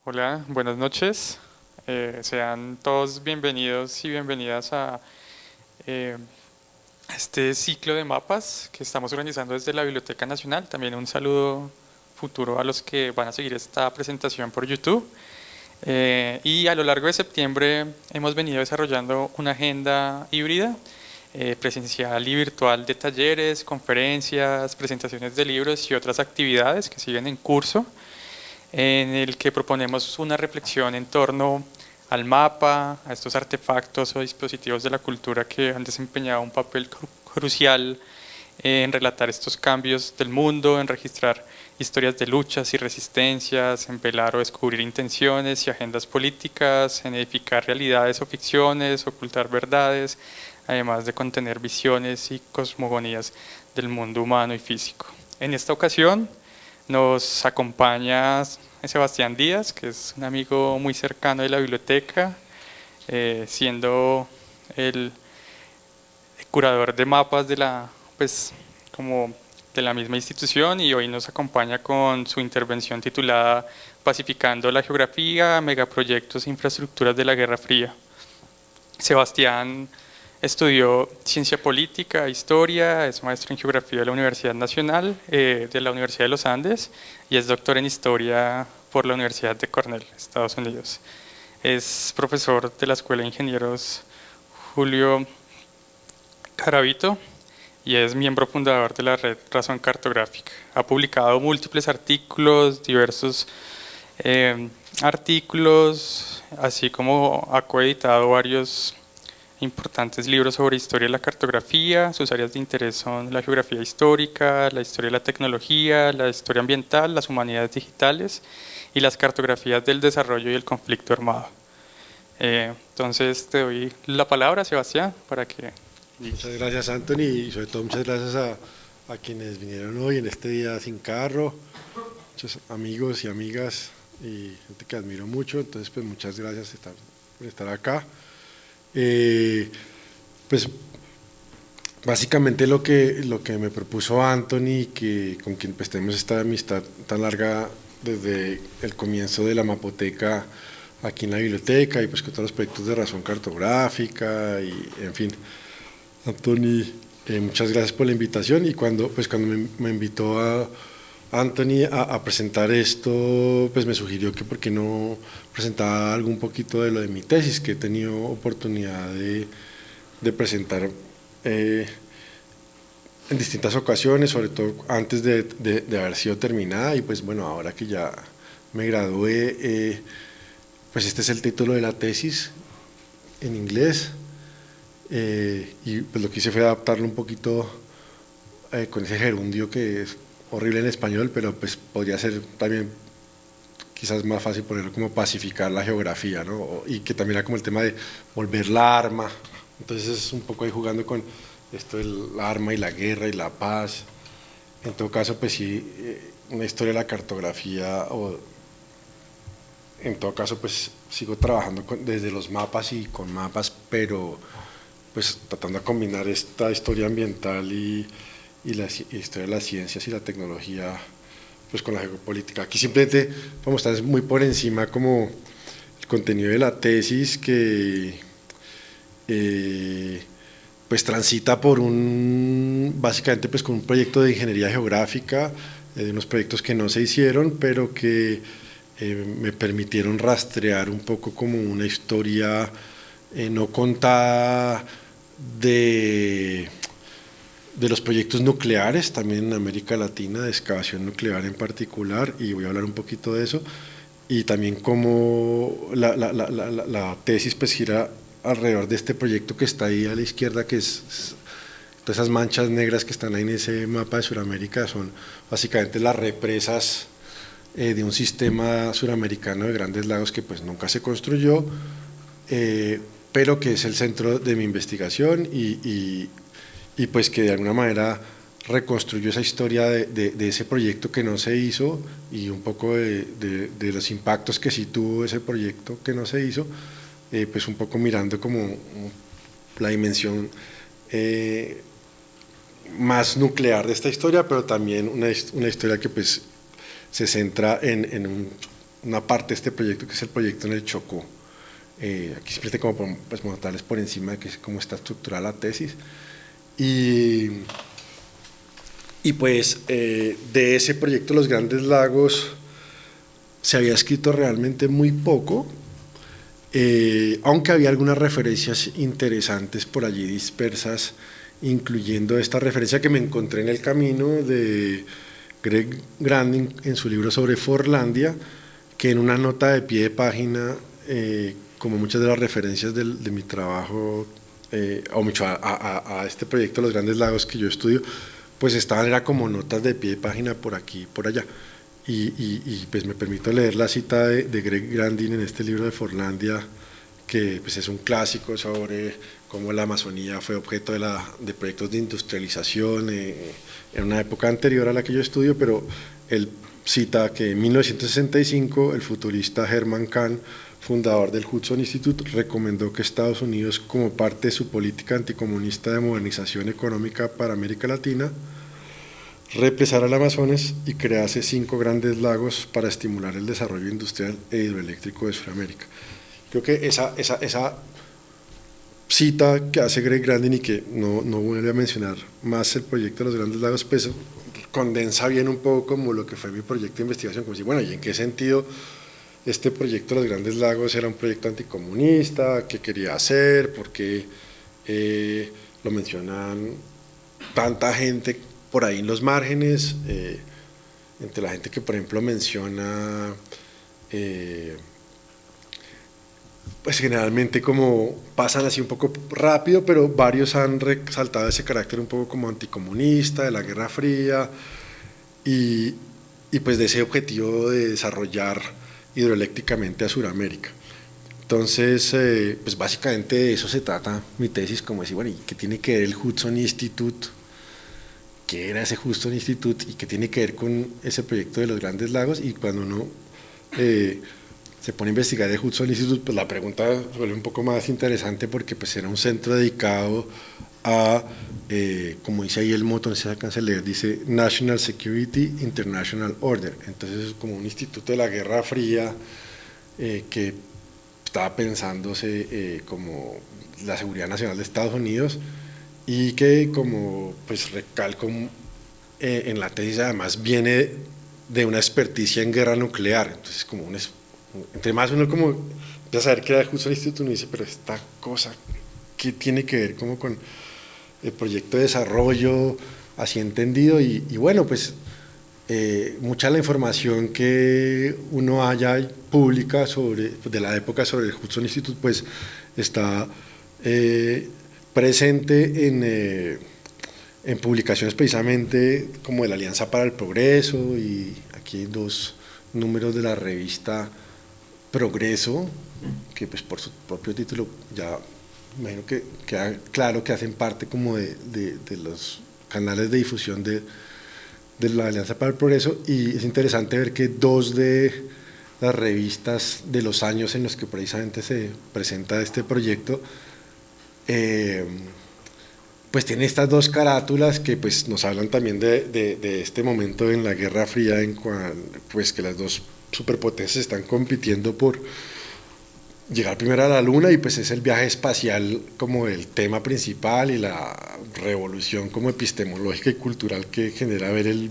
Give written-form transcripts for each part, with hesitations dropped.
Hola, buenas noches. Sean todos bienvenidos y bienvenidas a eh, este ciclo de mapas que estamos organizando desde la Biblioteca Nacional. También un saludo futuro a los que van a seguir esta presentación por YouTube. Y a lo largo de septiembre hemos venido desarrollando una agenda híbrida, presencial y virtual de talleres, conferencias, presentaciones de libros y otras actividades que siguen en curso en el que proponemos una reflexión en torno al mapa, a estos artefactos o dispositivos de la cultura que han desempeñado un papel crucial en relatar estos cambios del mundo, en registrar historias de luchas y resistencias, en velar o descubrir intenciones y agendas políticas, en edificar realidades o ficciones, ocultar verdades, además de contener visiones y cosmogonías del mundo humano y físico. En esta ocasión nos acompaña Sebastián Díaz, que es un amigo muy cercano de la biblioteca, siendo el curador de mapas de la, pues, como de la misma institución, y hoy nos acompaña con su intervención titulada Pacificando la geografía, megaproyectos e infraestructuras de la Guerra Fría. Sebastián estudió ciencia política, historia, es maestro en geografía de la Universidad Nacional, de la Universidad de los Andes, y es doctor en historia por la Universidad de Cornell, Estados Unidos. Es profesor de la Escuela de Ingenieros Julio Caravito y es miembro fundador de la red Razón Cartográfica. Ha publicado múltiples artículos, diversos eh, artículos, así como ha coeditado varios importantes libros sobre historia de la cartografía. Sus áreas de interés son la geografía histórica, la historia de la tecnología, la historia ambiental, las humanidades digitales y las cartografías del desarrollo y el conflicto armado. Entonces te doy la palabra, Sebastián, para que... Muchas gracias, Anthony, y sobre todo muchas gracias a quienes vinieron hoy en este día sin carro, muchos amigos y amigas y gente que admiro mucho. Entonces, pues muchas gracias por estar acá. Pues básicamente lo que me propuso Anthony, con quien pues tenemos esta amistad tan larga desde el comienzo de la mapoteca aquí en la biblioteca y pues con todos los proyectos de razón cartográfica y en fin. Anthony, muchas gracias por la invitación, y cuando me invitó a Anthony a presentar esto, pues me sugirió que por qué no presentaba algo un poquito de lo de mi tesis, que he tenido oportunidad de presentar en distintas ocasiones, sobre todo antes de haber sido terminada, y pues bueno, ahora que ya me gradué, pues este es el título de la tesis en inglés. Y pues lo que hice fue adaptarlo un poquito con ese gerundio que es horrible en español, pero pues podría ser también quizás más fácil ponerlo como pacificar la geografía, ¿no? Y que también era como el tema de volver la arma. Entonces es un poco ahí jugando con esto del arma y la guerra y la paz. En todo caso, pues sí, una historia de la cartografía, o en todo caso, pues sigo trabajando desde los mapas y con mapas, pero pues tratando de combinar esta historia ambiental y la historia de las ciencias y la tecnología pues con la geopolítica. Aquí simplemente vamos a estar muy por encima como el contenido de la tesis, que pues transita por básicamente pues con un proyecto de ingeniería geográfica, de unos proyectos que no se hicieron, pero que me permitieron rastrear un poco como una historia no contada de, de los proyectos nucleares, también en América Latina, de excavación nuclear en particular, y voy a hablar un poquito de eso, y también cómo la tesis pues gira alrededor de este proyecto que está ahí a la izquierda, que es todas esas manchas negras que están ahí en ese mapa de Sudamérica, son básicamente las represas de un sistema suramericano de grandes lagos que pues nunca se construyó, pero que es el centro de mi investigación, y pues que de alguna manera reconstruyó esa historia de ese proyecto que no se hizo, y un poco de los impactos que sí tuvo ese proyecto que no se hizo, pues un poco mirando como la dimensión más nuclear de esta historia, pero también una historia que pues se centra en un una parte de este proyecto que es el proyecto en el Chocó. Aquí simplemente como pues, montarles por encima de que, cómo está estructurada la tesis. Y pues de ese proyecto Los Grandes Lagos se había escrito realmente muy poco, aunque había algunas referencias interesantes por allí dispersas, incluyendo esta referencia que me encontré en el camino de Greg Grandin en su libro sobre Forlandia, que en una nota de pie de página, como muchas de las referencias de mi trabajo, o mucho a este proyecto Los Grandes Lagos que yo estudio, pues era como notas de pie de página por aquí y por allá. Y pues me permito leer la cita de Greg Grandin en este libro de Forlandia, que pues es un clásico sobre cómo la Amazonía fue objeto de proyectos de industrialización en una época anterior a la que yo estudio, pero él cita que en 1965 el futurista Herman Kahn, fundador del Hudson Institute, recomendó que Estados Unidos, como parte de su política anticomunista de modernización económica para América Latina, represara el Amazonas y crease 5 grandes lagos para estimular el desarrollo industrial e hidroeléctrico de Sudamérica. Creo que esa cita que hace Greg Grandin y que no vuelve a mencionar más el proyecto de los Grandes Lagos, pues condensa bien un poco como lo que fue mi proyecto de investigación, como decir, bueno, ¿y en qué sentido este proyecto de los Grandes Lagos era un proyecto anticomunista? ¿Qué quería hacer? ¿Por qué lo mencionan tanta gente por ahí en los márgenes? Entre la gente que, por ejemplo, menciona pues generalmente como pasan así un poco rápido, pero varios han resaltado ese carácter un poco como anticomunista, de la Guerra Fría, y pues de ese objetivo de desarrollar hidroeléctricamente a Sudamérica. Entonces, pues básicamente de eso se trata mi tesis, como decir, bueno, ¿y qué tiene que ver el Hudson Institute? ¿Qué era ese Hudson Institute? ¿Y qué tiene que ver con ese proyecto de los Grandes Lagos? Y cuando uno se pone a investigar el Hudson Institute, pues la pregunta se vuelve un poco más interesante porque pues era un centro dedicado a, como dice ahí el moto, no sé si se alcanza a leer, dice National Security International Order. Entonces es como un instituto de la Guerra Fría que estaba pensándose como la seguridad nacional de Estados Unidos y que, como pues recalco en la tesis, además viene de una experticia en guerra nuclear. Entonces como entre más uno como empieza a saber que era justo el instituto, uno dice, pero esta cosa, ¿qué tiene que ver como con el proyecto de desarrollo así entendido? Y bueno, pues mucha de la información que uno haya pública de la época sobre el Hudson Institute, pues está presente en publicaciones precisamente como de la Alianza para el Progreso, y aquí hay 2 números de la revista Progreso, que pues por su propio título ya me imagino que queda claro que hacen parte como de los canales de difusión de la Alianza para el Progreso, y es interesante ver que 2 de las revistas de los años en los que precisamente se presenta este proyecto pues tiene estas 2 carátulas que pues nos hablan también de este momento en la Guerra Fría, en pues que las 2 superpotencias están compitiendo por llegar primero a la Luna, y pues es el viaje espacial como el tema principal y la revolución como epistemológica y cultural que genera ver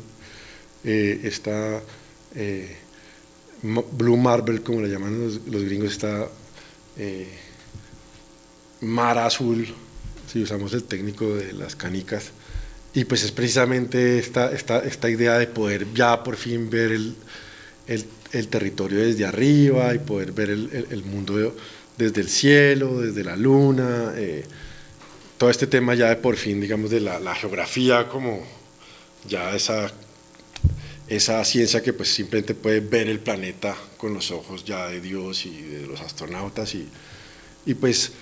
esta Blue Marble, como le llaman los gringos, esta mar azul, si usamos el técnico de las canicas. Y pues es precisamente esta idea de poder ya por fin ver el territorio desde arriba y poder ver el mundo desde el cielo, desde la luna, todo este tema ya de por fin, digamos, de la geografía, como ya esa ciencia que pues simplemente puede ver el planeta con los ojos ya de Dios y de los astronautas, y pues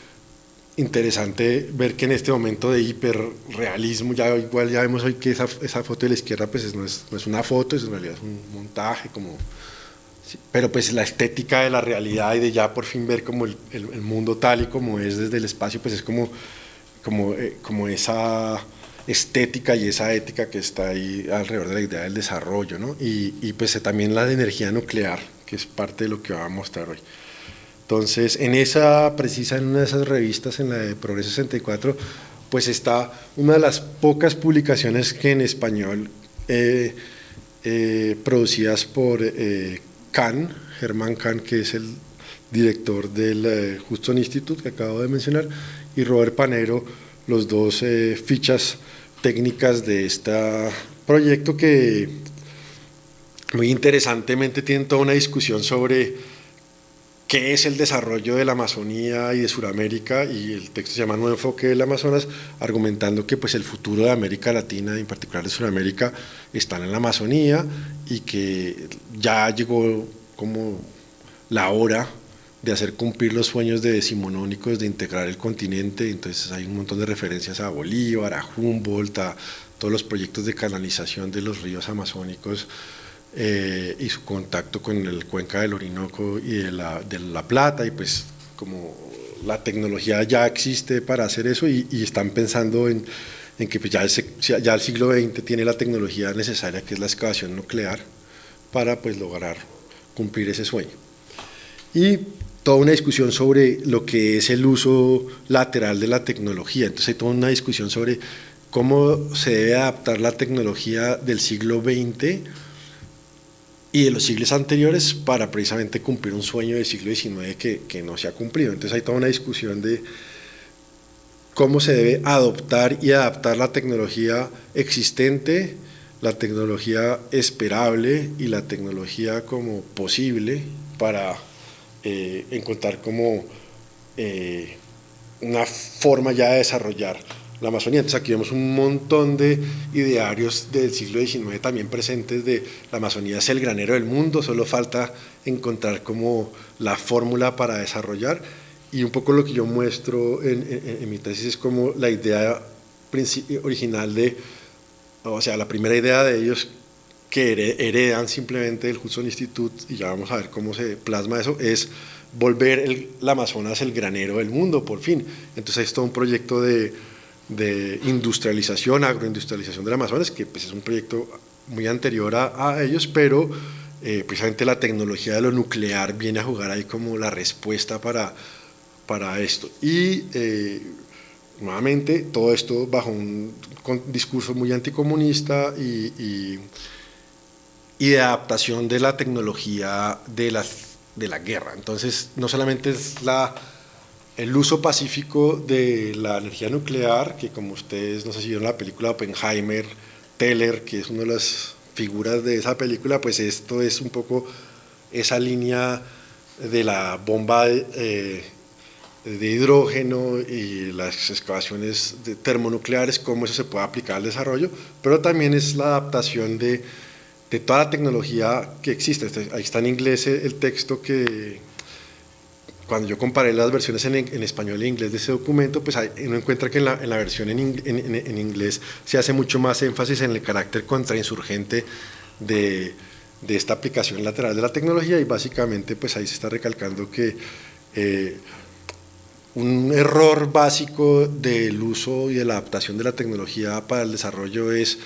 interesante ver que en este momento de hiperrealismo, ya igual ya vemos hoy que esa foto de la izquierda pues no es una foto, en realidad es un montaje, como, sí, pero pues la estética de la realidad y de ya por fin ver como el mundo tal y como es desde el espacio, pues es como esa estética y esa ética que está ahí alrededor de la idea del desarrollo, ¿no? Y pues también la de energía nuclear, que es parte de lo que va a mostrar hoy. Entonces, en una de esas revistas, en la de Progreso 64, pues está una de las pocas publicaciones que en español producidas por Kahn, Germán Kahn, que es el director del Hudson Institute que acabo de mencionar, y Robert Panero, los dos fichas técnicas de este proyecto, que muy interesantemente tienen toda una discusión sobre qué es el desarrollo de la Amazonía y de Sudamérica, y el texto se llama Nuevo enfoque del Amazonas, argumentando que pues el futuro de América Latina, en particular de Sudamérica, está en la Amazonía, y que ya llegó como la hora de hacer cumplir los sueños decimonónicos de integrar el continente. Entonces hay un montón de referencias a Bolívar, a Humboldt, a todos los proyectos de canalización de los ríos amazónicos, y su contacto con el cuenca del Orinoco y de la Plata, y pues como la tecnología ya existe para hacer eso, y están pensando en que pues ya el siglo XX tiene la tecnología necesaria, que es la excavación nuclear, para pues lograr cumplir ese sueño. Y toda una discusión sobre lo que es el uso lateral de la tecnología. Entonces hay toda una discusión sobre cómo se debe adaptar la tecnología del siglo XX y de los siglos anteriores para precisamente cumplir un sueño del siglo XIX que no se ha cumplido. Entonces hay toda una discusión de cómo se debe adoptar y adaptar la tecnología existente, la tecnología esperable y la tecnología como posible para encontrar como una forma ya de desarrollar la Amazonía. Entonces aquí vemos un montón de idearios del siglo XIX también presentes, de la Amazonía es el granero del mundo, solo falta encontrar como la fórmula para desarrollar. Y un poco lo que yo muestro en mi tesis es como la idea original o sea, la primera idea de ellos, que heredan simplemente del Hudson Institute, y ya vamos a ver cómo se plasma eso, es volver la Amazonas el granero del mundo, por fin. Entonces es todo un proyecto de industrialización, agroindustrialización del Amazonas, que pues es un proyecto muy anterior a ellos, pero precisamente la tecnología de lo nuclear viene a jugar ahí como la respuesta para esto. Y nuevamente todo esto bajo un discurso muy anticomunista y de adaptación de la tecnología de la guerra. Entonces no solamente es el uso pacífico de la energía nuclear, que como ustedes, no sé si vieron la película Oppenheimer, Teller, que es una de las figuras de esa película, pues esto es un poco esa línea de la bomba de hidrógeno y las excavaciones termonucleares, cómo eso se puede aplicar al desarrollo, pero también es la adaptación de toda la tecnología que existe. Ahí está en inglés el texto, que cuando yo comparé las versiones en español e inglés de ese documento, pues uno encuentra que en la versión en inglés se hace mucho más énfasis en el carácter contrainsurgente de esta aplicación lateral de la tecnología, y básicamente pues ahí se está recalcando que un error básico del uso y de la adaptación de la tecnología para el desarrollo es,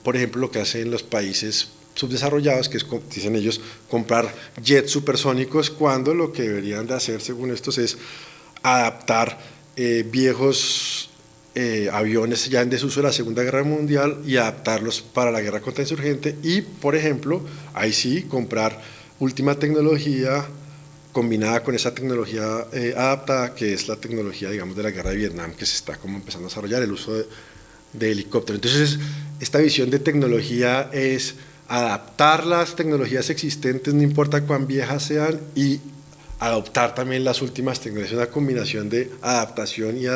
por ejemplo, lo que hacen los países subdesarrollados, que es, dicen ellos, comprar jets supersónicos, cuando lo que deberían de hacer, según estos, es adaptar viejos aviones ya en desuso de la Segunda Guerra Mundial y adaptarlos para la guerra contrainsurgente, y, por ejemplo, ahí sí, comprar última tecnología combinada con esa tecnología adaptada, que es la tecnología, digamos, de la guerra de Vietnam, que se está como empezando a desarrollar, el uso de helicópteros. Entonces, esta visión de tecnología es adaptar las tecnologías existentes, no importa cuán viejas sean, y adoptar también las últimas tecnologías, una combinación de adaptación y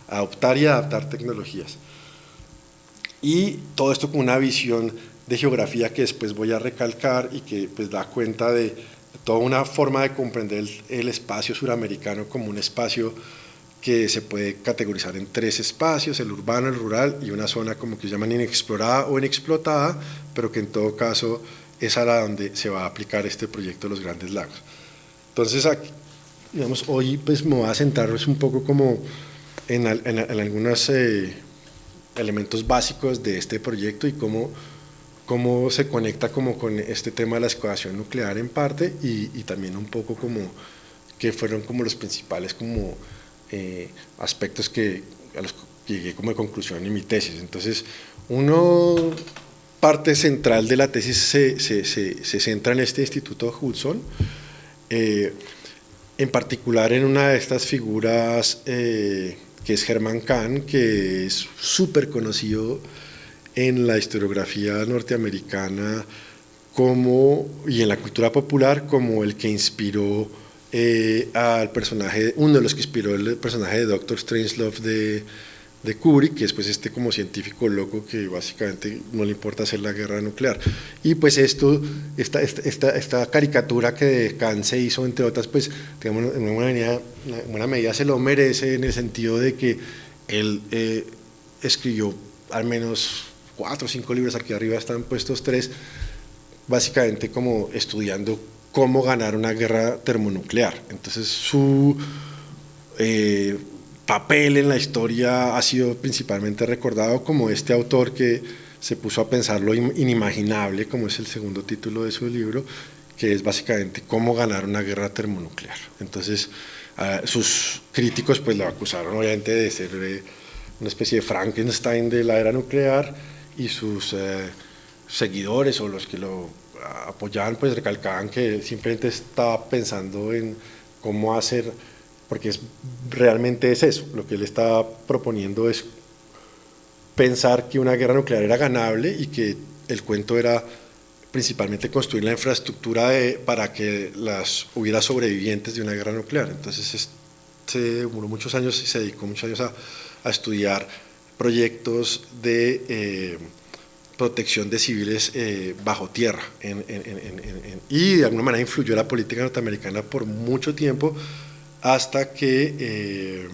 adoptar y adaptar tecnologías. Y todo esto con una visión de geografía que después voy a recalcar, y que pues da cuenta de toda una forma de comprender el espacio suramericano como un espacio que se puede categorizar en tres espacios: el urbano, el rural y una zona como que llaman inexplorada o inexplotada, pero que en todo caso es a la donde se va a aplicar este proyecto de los Grandes Lagos. Entonces, aquí, digamos, hoy pues me voy a centrar un poco como en algunos elementos básicos de este proyecto, y cómo cómo se conecta como con este tema de la excavación nuclear en parte y también un poco como que fueron como los principales como aspectos a los que llegué como de conclusión en mi tesis. Entonces, parte central de la tesis se centra en este Instituto Hudson, en particular en una de estas figuras que es Herman Kahn, que es súper conocido en la historiografía norteamericana y en la cultura popular como el que inspiró al personaje, uno de los que inspiró el personaje de Doctor Strangelove de Kubrick, que es pues como científico loco que básicamente no le importa hacer la guerra nuclear. Y pues esta caricatura que Kahn se hizo, entre otras, pues digamos, en buena medida se lo merece en el sentido de que él escribió al menos 4 o 5 libros, aquí arriba están puestos 3, básicamente como estudiando cómo ganar una guerra termonuclear. Entonces su papel en la historia ha sido principalmente recordado como este autor que se puso a pensar lo inimaginable, como es el segundo título de su libro, que es básicamente cómo ganar una guerra termonuclear. Entonces sus críticos pues lo acusaron obviamente de ser una especie de Frankenstein de la era nuclear, y sus seguidores o los que lo apoyaban pues recalcaban que simplemente estaba pensando en cómo hacer, porque realmente es eso, lo que él estaba proponiendo es pensar que una guerra nuclear era ganable y que el cuento era principalmente construir la infraestructura para que hubiera sobrevivientes de una guerra nuclear. Entonces se demoró muchos años y se dedicó muchos años a estudiar proyectos de protección de civiles bajo tierra y de alguna manera influyó la política norteamericana por mucho tiempo, hasta que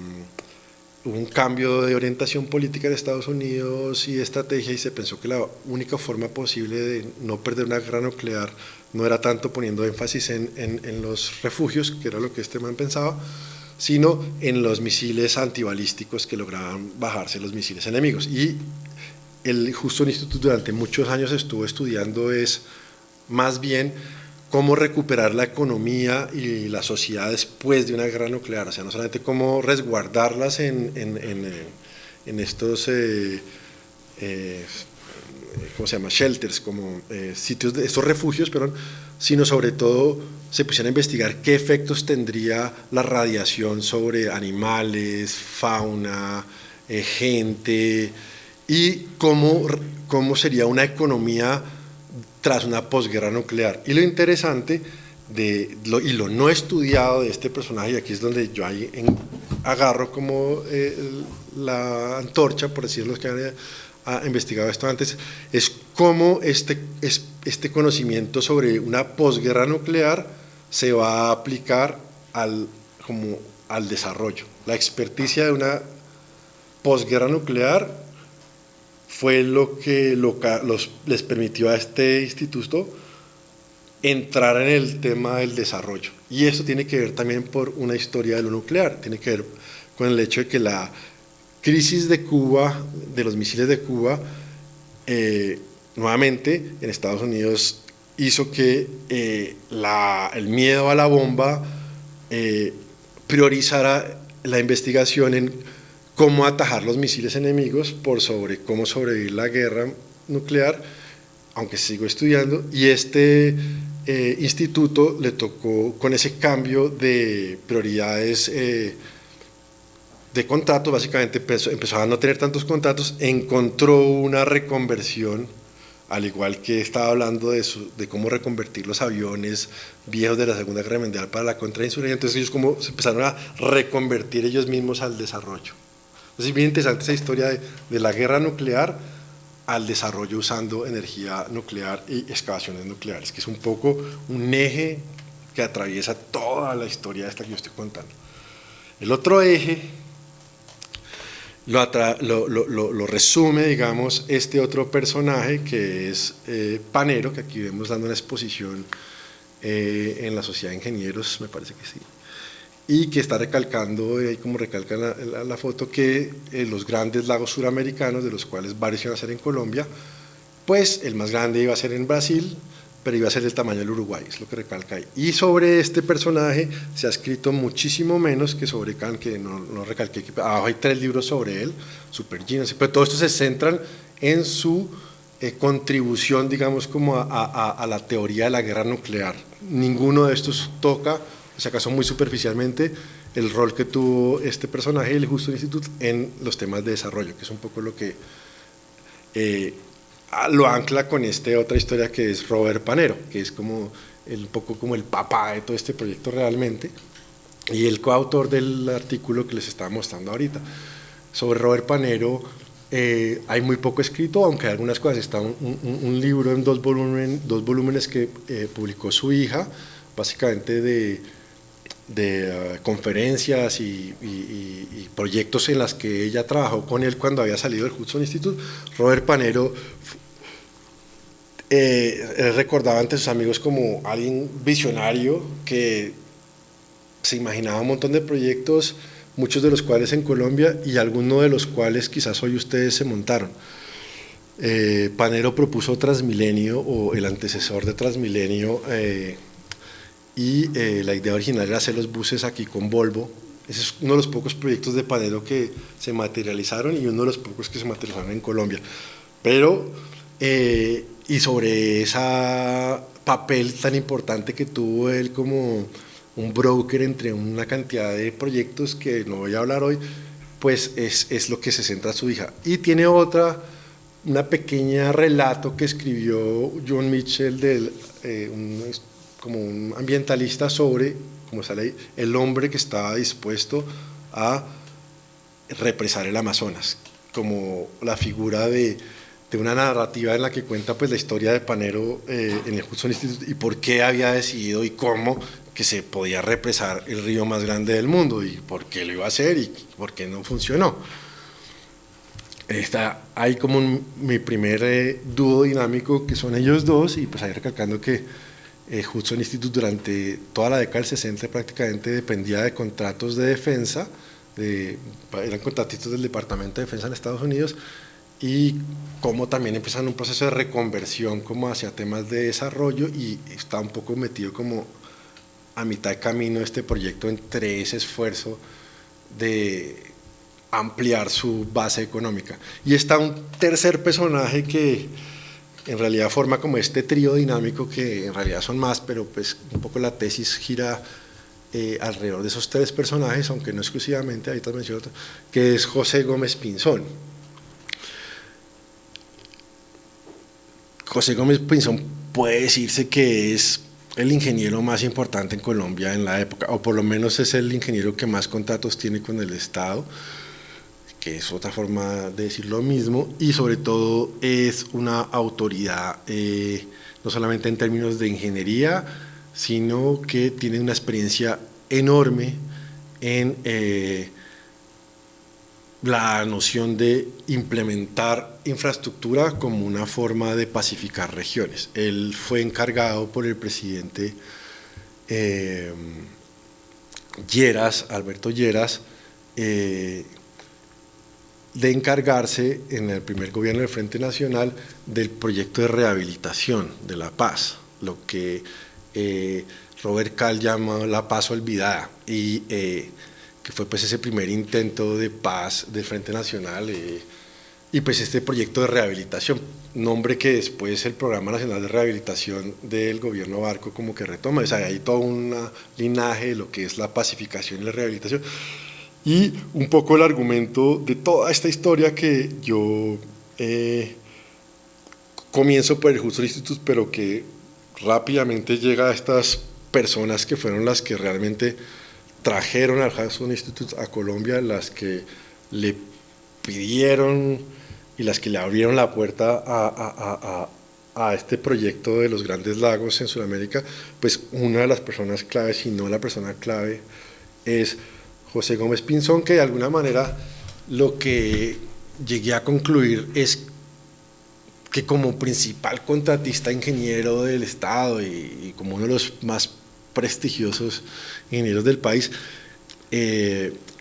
hubo un cambio de orientación política de Estados Unidos y de estrategia, y se pensó que la única forma posible de no perder una guerra nuclear no era tanto poniendo énfasis en los refugios, que era lo que este man pensaba, sino en los misiles antibalísticos que lograban bajarse los misiles enemigos. Y el Hudson Institute durante muchos años estuvo estudiando más bien cómo recuperar la economía y la sociedad después de una guerra nuclear, o sea, no solamente cómo resguardarlas en estos, ¿cómo se llama?, shelters, como sitios de estos refugios, perdón, sino sobre todo se pusieron a investigar qué efectos tendría la radiación sobre animales, fauna, gente, y cómo sería una economía tras una posguerra nuclear. Y lo interesante y lo no estudiado de este personaje, y aquí es donde yo agarro como la antorcha, por decirlo, los que han investigado esto antes, es cómo este conocimiento sobre una posguerra nuclear se va a aplicar al desarrollo. La experticia de una posguerra nuclear fue lo que les permitió a este instituto entrar en el tema del desarrollo. Y esto tiene que ver también por una historia de lo nuclear, tiene que ver con el hecho de que la crisis de Cuba, de los misiles de Cuba, nuevamente en Estados Unidos hizo que el miedo a la bomba priorizara la investigación en cómo atajar los misiles enemigos por sobre cómo sobrevivir la guerra nuclear, aunque sigo estudiando, y este instituto le tocó con ese cambio de prioridades de contratos, básicamente empezó a no tener tantos contratos, encontró una reconversión, al igual que estaba hablando de cómo reconvertir los aviones viejos de la Segunda Guerra Mundial para la contrainsurgencia. Entonces ellos como se empezaron a reconvertir ellos mismos al desarrollo. Entonces es bien interesante esa historia de la guerra nuclear al desarrollo usando energía nuclear y excavaciones nucleares, que es un poco un eje que atraviesa toda la historia esta que yo estoy contando. El otro eje lo resume, digamos, este otro personaje que es Panero, que aquí vemos dando una exposición en la Sociedad de Ingenieros, me parece que sí, y que está recalcando, como recalca la foto, que los grandes lagos suramericanos, de los cuales varios iban a ser en Colombia, pues el más grande iba a ser en Brasil, pero iba a ser del tamaño del Uruguay, es lo que recalca ahí. Y sobre este personaje se ha escrito muchísimo menos que sobre Kant, que no recalqué, que abajo hay 3 libros sobre él, Super G, no sé, pero todo esto se centran en su contribución, digamos, como a la teoría de la guerra nuclear. Ninguno de estos toca, si acaso muy superficialmente, el rol que tuvo este personaje del Hudson Institute en los temas de desarrollo, que es un poco lo que lo ancla con otra historia que es Robert Panero, que es como un poco como el papá de todo este proyecto realmente, y el coautor del artículo que les estaba mostrando ahorita. Sobre Robert Panero hay muy poco escrito, aunque hay algunas cosas. Está un libro en 2 volúmenes que publicó su hija, básicamente de conferencias y proyectos en las que ella trabajó con él cuando había salido del Hudson Institute. Robert Panero recordaba ante sus amigos como alguien visionario que se imaginaba un montón de proyectos, muchos de los cuales en Colombia y algunos de los cuales quizás hoy ustedes se montaron. Panero propuso Transmilenio, o el antecesor de Transmilenio, y la idea original era hacer los buses aquí con Volvo. Ese es uno de los pocos proyectos de Panero que se materializaron y uno de los pocos que se materializaron en Colombia. Pero, y sobre ese papel tan importante que tuvo él como un broker entre una cantidad de proyectos que no voy a hablar hoy, pues es lo que se centra su hija. Y tiene una pequeña relato que escribió John Mitchell, como un ambientalista, sobre, como sale ahí, el hombre que estaba dispuesto a represar el Amazonas, como la figura de una narrativa en la que cuenta pues la historia de Panero en el Hudson Institute y por qué había decidido y cómo que se podía represar el río más grande del mundo y por qué lo iba a hacer y por qué no funcionó. Hay como mi primer dúo dinámico, que son ellos dos, y pues ahí recalcando que Hudson Institute durante toda la década del 60 prácticamente dependía de contratos de defensa, eran contratitos del Departamento de Defensa en Estados Unidos, y como también empezaron un proceso de reconversión como hacia temas de desarrollo, y está un poco metido como a mitad de camino este proyecto entre ese esfuerzo de ampliar su base económica. Y está un tercer personaje que en realidad forma como este trío dinámico, que en realidad son más, pero pues un poco la tesis gira alrededor de esos 3 personajes, aunque no exclusivamente, ahí también menciono otro, que es José Gómez Pinzón. José Gómez Pinzón puede decirse que es el ingeniero más importante en Colombia en la época, o por lo menos es el ingeniero que más contratos tiene con el Estado, que es otra forma de decir lo mismo, y sobre todo es una autoridad no solamente en términos de ingeniería, sino que tiene una experiencia enorme en la noción de implementar infraestructura como una forma de pacificar regiones. Él fue encargado por el presidente Alberto Lleras, de encargarse en el primer gobierno del Frente Nacional del proyecto de rehabilitación de la paz, lo que Robert Kahl llama la paz olvidada, y que fue pues ese primer intento de paz del Frente Nacional, y pues este proyecto de rehabilitación, nombre que después el Programa Nacional de Rehabilitación del gobierno Barco como que retoma. O sea, hay todo un linaje de lo que es la pacificación y la rehabilitación. Y un poco el argumento de toda esta historia que yo comienzo por el Hudson Institute, pero que rápidamente llega a estas personas que fueron las que realmente trajeron al Hudson Institute a Colombia, las que le pidieron y las que le abrieron la puerta a este proyecto de los Grandes Lagos en Sudamérica. Pues una de las personas claves, si no la persona clave, es José Gómez Pinzón, que de alguna manera lo que llegué a concluir es que como principal contratista ingeniero del Estado y como uno de los más prestigiosos ingenieros del país,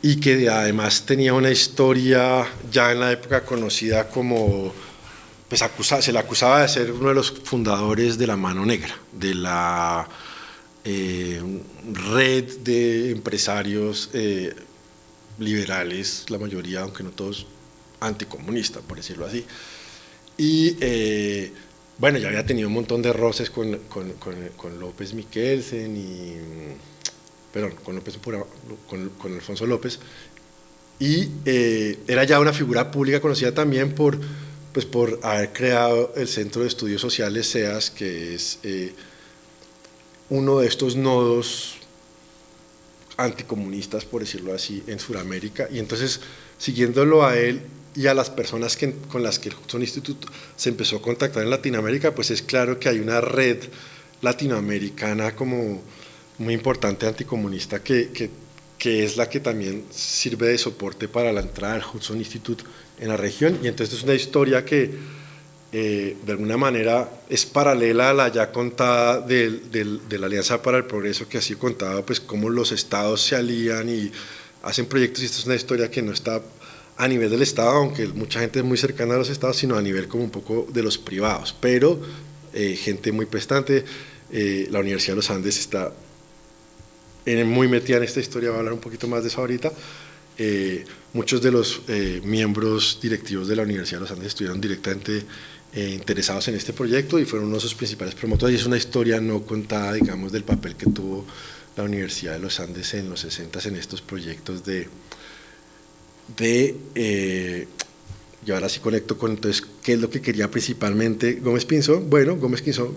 y que además tenía una historia ya en la época conocida como pues se le acusaba de ser uno de los fundadores de la Mano Negra, de la red de empresarios liberales, la mayoría, aunque no todos, anticomunistas, por decirlo así. Y bueno, ya había tenido un montón de roces con López Miquelsen perdón, con Alfonso López, y era ya una figura pública conocida también pues por haber creado el Centro de Estudios Sociales CEAS, que es uno de estos nodos anticomunistas, por decirlo así, en Sudamérica. Y entonces, siguiéndolo a él y a las personas con las que el Hudson Institute se empezó a contactar en Latinoamérica, pues es claro que hay una red latinoamericana como muy importante anticomunista que es la que también sirve de soporte para la entrada del Hudson Institute en la región. Y entonces es una historia que de alguna manera es paralela a la ya contada de la Alianza para el Progreso, que así contaba pues cómo los estados se alían y hacen proyectos, y esta es una historia que no está a nivel del Estado, aunque mucha gente es muy cercana a los estados, sino a nivel como un poco de los privados, pero gente muy prestante. La Universidad de los Andes está muy metida en esta historia, voy a hablar un poquito más de eso ahorita. Muchos de los miembros directivos de la Universidad de los Andes estuvieron directamente interesados en este proyecto y fueron uno de sus principales promotores, y es una historia no contada, digamos, del papel que tuvo la Universidad de los Andes en los 60 en estos proyectos y ahora sí conecto con, entonces, ¿qué es lo que quería principalmente Gómez Pinzón? Bueno, Gómez Pinzón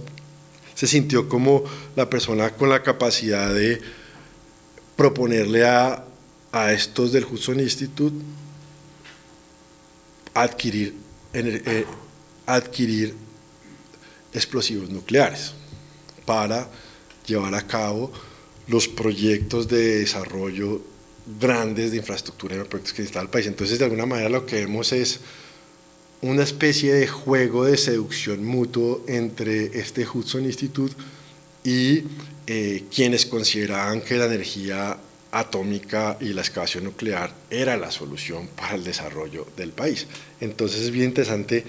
se sintió como la persona con la capacidad de proponerle a estos del Hudson Institute adquirir explosivos nucleares para llevar a cabo los proyectos de desarrollo grandes de infraestructura y los proyectos que necesita el país. Entonces, de alguna manera lo que vemos es una especie de juego de seducción mutuo entre este Hudson Institute y quienes consideraban que la energía atómica y la excavación nuclear era la solución para el desarrollo del país. Entonces es bien interesante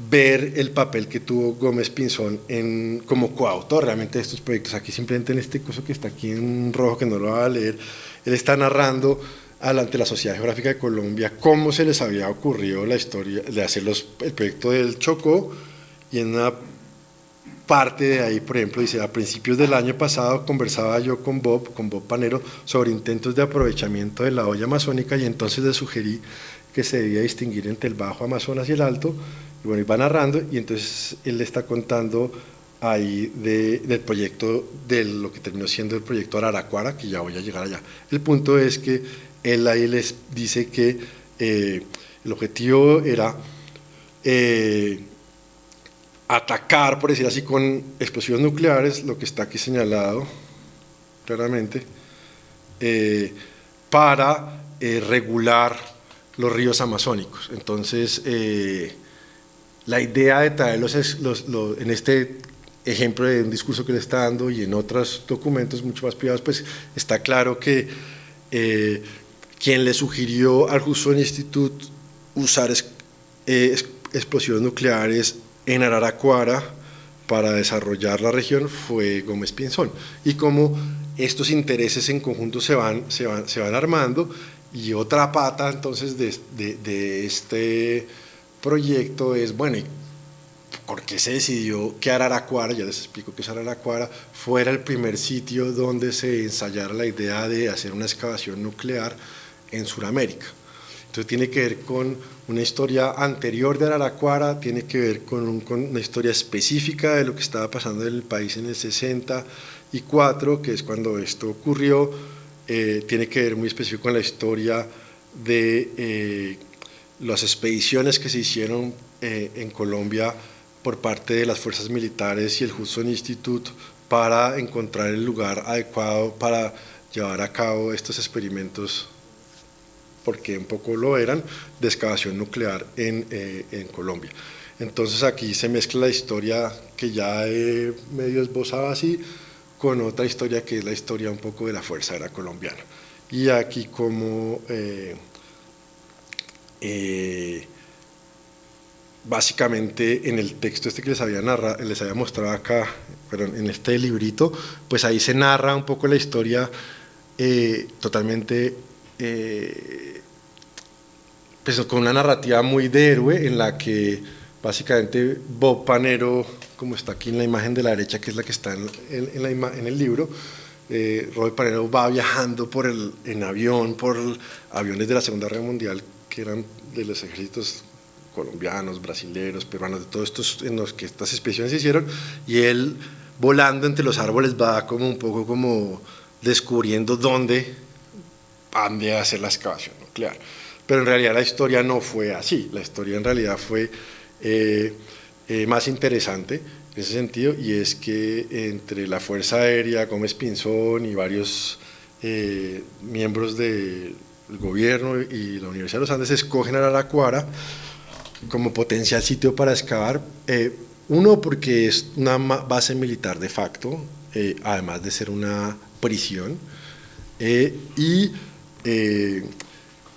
ver el papel que tuvo Gómez Pinzón como coautor realmente de estos proyectos. Aquí simplemente en este coso que está aquí en rojo, que no lo va a leer, él está narrando ante la Sociedad Geográfica de Colombia cómo se les había ocurrido la historia de hacer el proyecto del Chocó, y en una parte de ahí, por ejemplo, dice: a principios del año pasado conversaba yo con Bob Panero, sobre intentos de aprovechamiento de la olla amazónica, y entonces le sugerí que se debía distinguir entre el Bajo Amazonas y el Alto. Y bueno, y va narrando, y entonces él le está contando ahí del proyecto, de lo que terminó siendo el proyecto Araraquara, que ya voy a llegar allá. El punto es que él ahí les dice que el objetivo era atacar, por decir así, con explosivos nucleares, lo que está aquí señalado claramente, para regular los ríos amazónicos. Entonces, la idea de traerlos en este ejemplo de un discurso que le está dando y en otros documentos mucho más privados, pues está claro que quien le sugirió al Hudson Institute usar explosivos nucleares en Araraquara para desarrollar la región fue Gómez Pinzón. Y como estos intereses en conjunto se van armando, y otra pata entonces de este proyecto es, bueno, ¿y por qué se decidió que Araraquara, ya les explico qué es Araraquara, fuera el primer sitio donde se ensayara la idea de hacer una excavación nuclear en Sudamérica? Entonces tiene que ver con una historia anterior de Araraquara, tiene que ver con una historia específica de lo que estaba pasando en el país en el 64, que es cuando esto ocurrió. Tiene que ver muy específico con la historia de las expediciones que se hicieron en Colombia por parte de las fuerzas militares y el Hudson Institute para encontrar el lugar adecuado para llevar a cabo estos experimentos, porque un poco lo eran, de excavación nuclear en Colombia. Entonces aquí se mezcla la historia que ya he medio esbozado así, con otra historia que es la historia un poco de la Fuerza Aérea Colombiana. Y aquí como básicamente en el texto este que les había mostrado acá, perdón, en este librito, pues ahí se narra un poco la historia totalmente, pues con una narrativa muy de héroe, en la que básicamente Bob Panero, como está aquí en la imagen de la derecha, que es la que está en el libro, Robert Panero va viajando en avión, por aviones de la Segunda Guerra Mundial, que eran de los ejércitos colombianos, brasileños, peruanos, de todos estos en los que estas expediciones se hicieron, y él volando entre los árboles va como un poco como descubriendo dónde han de hacer la excavación nuclear. Pero en realidad la historia no fue así, la historia en realidad fue más interesante en ese sentido, y es que entre la Fuerza Aérea, Gómez Pinzón y varios miembros del gobierno y la Universidad de los Andes escogen Araraquara como potencial sitio para excavar, uno porque es una base militar de facto, además de ser una prisión, y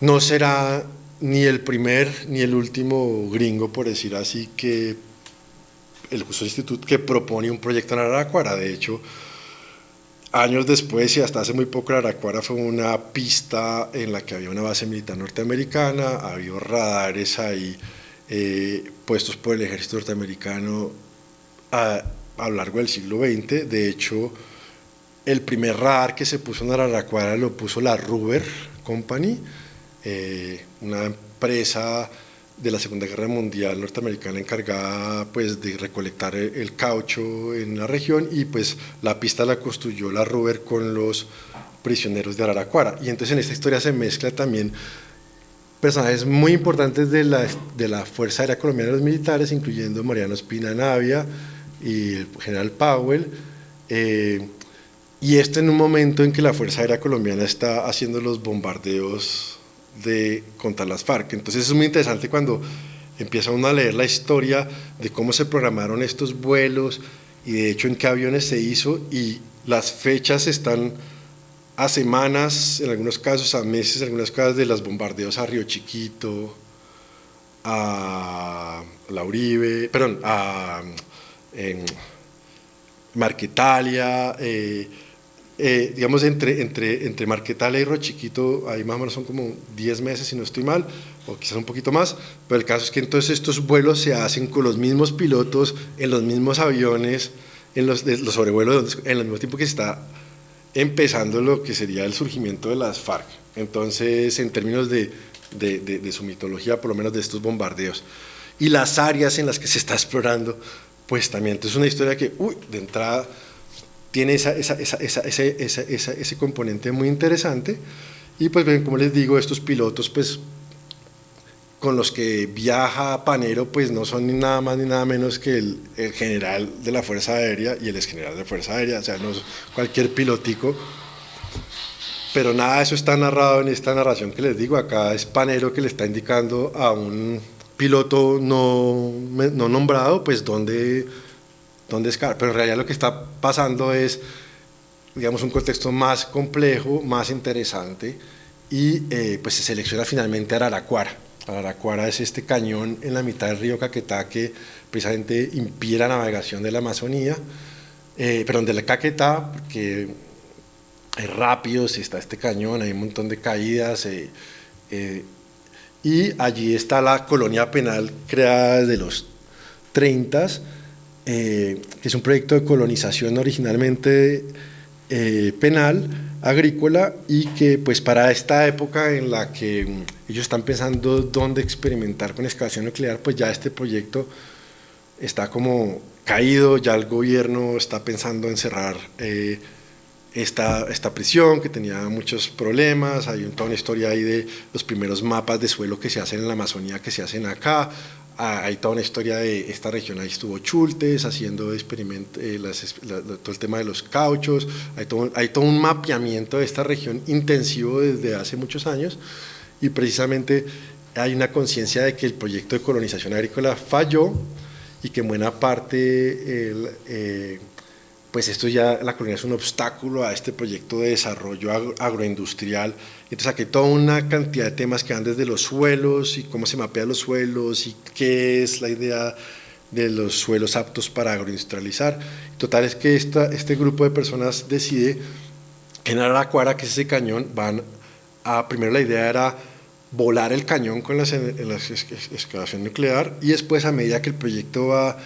no será ni el primer ni el último gringo, por decir así, que el Justo Instituto que propone un proyecto en Araraquara. De hecho, años después y hasta hace muy poco, Araraquara fue una pista en la que había una base militar norteamericana, había radares ahí puestos por el ejército norteamericano a lo largo del siglo XX. De hecho, el primer radar que se puso en Araraquara lo puso la Ruber Company, una empresa de la Segunda Guerra Mundial norteamericana encargada pues de recolectar el caucho en la región, y pues la pista la construyó la Ruber con los prisioneros de Araraquara. Y entonces en esta historia se mezcla también personajes muy importantes de la Fuerza Aérea Colombiana de los militares, incluyendo Mariano Espina Navia y el general Powell, y esto en un momento en que la Fuerza Aérea Colombiana está haciendo los bombardeos contra las FARC. Entonces es muy interesante cuando empieza uno a leer la historia de cómo se programaron estos vuelos y de hecho en qué aviones se hizo, y las fechas están a semanas, en algunos casos a meses, en algunos casos, de los bombardeos a Río Chiquito, a La Uribe, perdón, a Marquetalia, digamos entre Marquetalia y Río Chiquito, ahí más o menos son como 10 meses si no estoy mal, o quizás un poquito más, pero el caso es que entonces estos vuelos se hacen con los mismos pilotos, en los mismos aviones, en los sobrevuelos, en el mismo tiempo que se está empezando lo que sería el surgimiento de las FARC. Entonces, en términos de su mitología, por lo menos de estos bombardeos, y las áreas en las que se está explorando, pues también. Entonces, es una historia que, de entrada, tiene ese componente muy interesante, y pues, como les digo, estos pilotos, pues, con los que viaja Panero, pues no son ni nada más ni nada menos que el general de la Fuerza Aérea y el exgeneral de la Fuerza Aérea, o sea, no es cualquier pilotico, pero nada de eso está narrado en esta narración que les digo. Acá es Panero que le está indicando a un piloto no nombrado, pues dónde escalar, pero en realidad lo que está pasando es, digamos, un contexto más complejo, más interesante, y pues se selecciona finalmente Araraquara. Araraquara es este cañón en la mitad del río Caquetá que precisamente impide la navegación de la Amazonía, perdón, de la Caquetá, porque hay rápidos, está este cañón, hay un montón de caídas, y allí está la colonia penal creada desde los 30, que es un proyecto de colonización originalmente penal, agrícola, y que pues para esta época en la que ellos están pensando dónde experimentar con excavación nuclear, pues ya este proyecto está como caído, ya el gobierno está pensando en cerrar esta prisión que tenía muchos problemas. Hay toda una historia ahí de los primeros mapas de suelo que se hacen en la Amazonía que se hacen acá. Hay toda una historia de esta región, ahí estuvo Chultes haciendo experimentos, todo el tema de los cauchos, hay todo un mapeamiento de esta región intensivo desde hace muchos años, y precisamente hay una conciencia de que el proyecto de colonización agrícola falló, y que en buena parte pues esto ya, la colonización es un obstáculo a este proyecto de desarrollo agroindustrial. Entonces aquí hay toda una cantidad de temas que van desde los suelos y cómo se mapean los suelos y qué es la idea de los suelos aptos para agroindustrializar. Total es que este grupo de personas decide que en Araraquara, que es ese cañón, primero la idea era volar el cañón con la excavación nuclear, y después, a medida que el proyecto va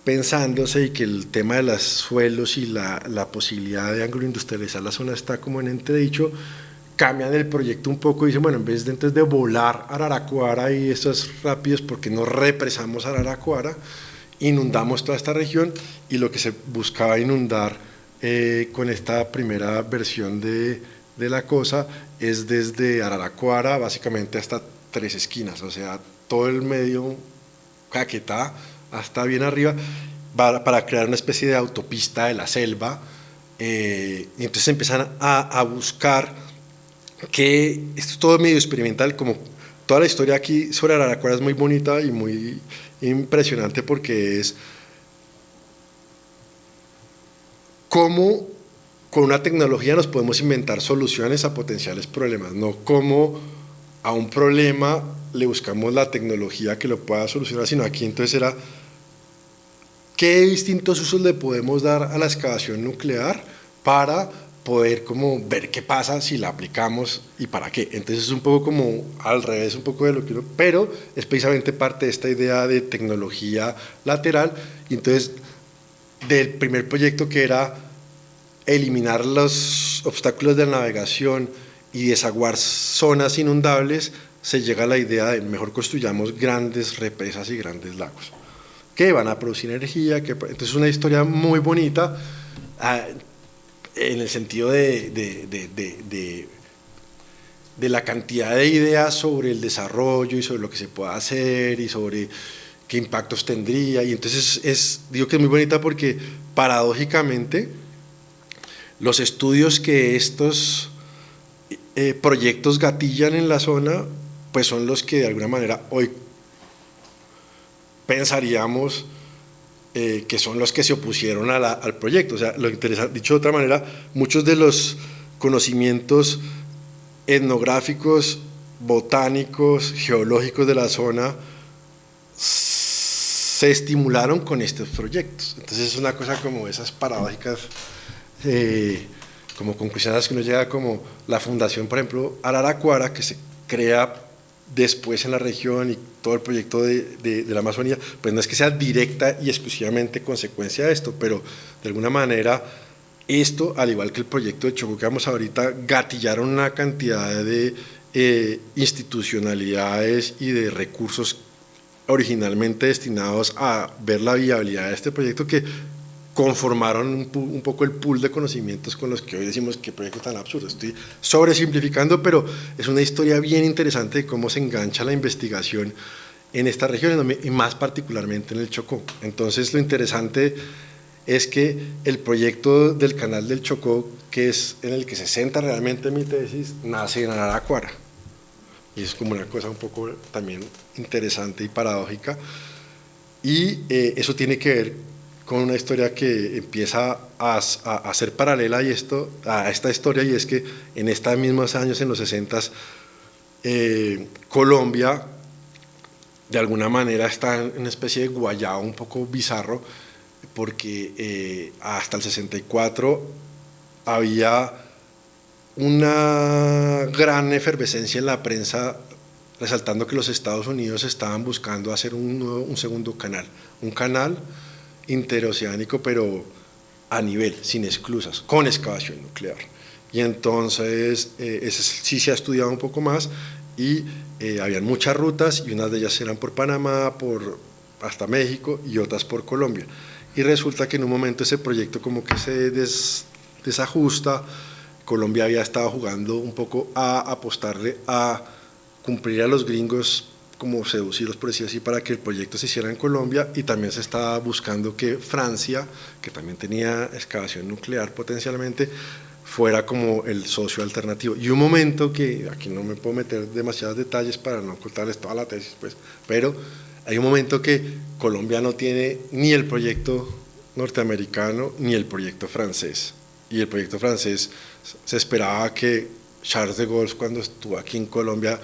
pensándose y que el tema de los suelos y la posibilidad de agroindustrializar la zona está como en entredicho, cambian el proyecto un poco y dicen, bueno, en vez de entonces de volar Araraquara y estos rápidos, porque no represamos Araraquara, inundamos toda esta región, y lo que se buscaba inundar con esta primera versión de la cosa es desde Araraquara básicamente hasta Tres Esquinas, o sea, todo el medio Caquetá hasta bien arriba, para crear una especie de autopista de la selva. Y entonces empiezan a buscar que esto es todo medio experimental, como toda la historia aquí sobre Araraquara es muy bonita y muy impresionante, porque es cómo con una tecnología nos podemos inventar soluciones a potenciales problemas, no cómo a un problema le buscamos la tecnología que lo pueda solucionar, sino aquí entonces era qué distintos usos le podemos dar a la excavación nuclear para poder como ver qué pasa si la aplicamos y para qué. Entonces es un poco como al revés, un poco de lo que uno, pero es precisamente parte de esta idea de tecnología lateral. Y entonces del primer proyecto, que era eliminar los obstáculos de la navegación y desaguar zonas inundables, se llega a la idea de mejor construyamos grandes represas y grandes lagos que van a producir energía. Entonces es una historia muy bonita, en el sentido de la cantidad de ideas sobre el desarrollo y sobre lo que se puede hacer y sobre qué impactos tendría. Y entonces digo que es muy bonita porque paradójicamente los estudios que estos proyectos gatillan en la zona, pues son los que de alguna manera hoy pensaríamos que son los que se opusieron al proyecto. O sea, lo interesante, dicho de otra manera, muchos de los conocimientos etnográficos, botánicos, geológicos de la zona se estimularon con estos proyectos. Entonces es una cosa como esas paradójicas, como conclusiones que uno llega, como la fundación, por ejemplo, Araraquara, que se crea después en la región, y todo el proyecto de la Amazonía, pues no es que sea directa y exclusivamente consecuencia de esto, pero de alguna manera esto, al igual que el proyecto de Chocó que vamos ahorita, gatillaron una cantidad de institucionalidades y de recursos originalmente destinados a ver la viabilidad de este proyecto, que conformaron un poco el pool de conocimientos con los que hoy decimos qué proyecto tan absurdo. Estoy sobresimplificando, pero es una historia bien interesante de cómo se engancha la investigación en esta región, y más particularmente en el Chocó. Entonces lo interesante es que el proyecto del canal del Chocó, que es en el que se centra realmente mi tesis, nace en Araraquara. Y es como una cosa un poco también interesante y paradójica. Y eso tiene que ver con una historia que empieza a ser paralela a esta historia, y es que en estos mismos años, en los 60s, Colombia de alguna manera está en una especie de guayao un poco bizarro, porque hasta el 64 había una gran efervescencia en la prensa resaltando que los Estados Unidos estaban buscando hacer un segundo canal, un canal interoceánico, pero a nivel, sin esclusas, con excavación nuclear. Y entonces ese sí se ha estudiado un poco más, y habían muchas rutas, y unas de ellas eran por Panamá, hasta México, y otras por Colombia. Y resulta que en un momento ese proyecto como que se desajusta. Colombia había estado jugando un poco a apostarle a cumplir a los gringos, como seducirlos, por decir así, para que el proyecto se hiciera en Colombia, y también se estaba buscando que Francia, que también tenía excavación nuclear potencialmente, fuera como el socio alternativo. Y un momento que, aquí no me puedo meter demasiados detalles para no contarles toda la tesis, pues, pero hay un momento que Colombia no tiene ni el proyecto norteamericano ni el proyecto francés. Y el proyecto francés se esperaba que Charles de Gaulle, cuando estuvo aquí en Colombia,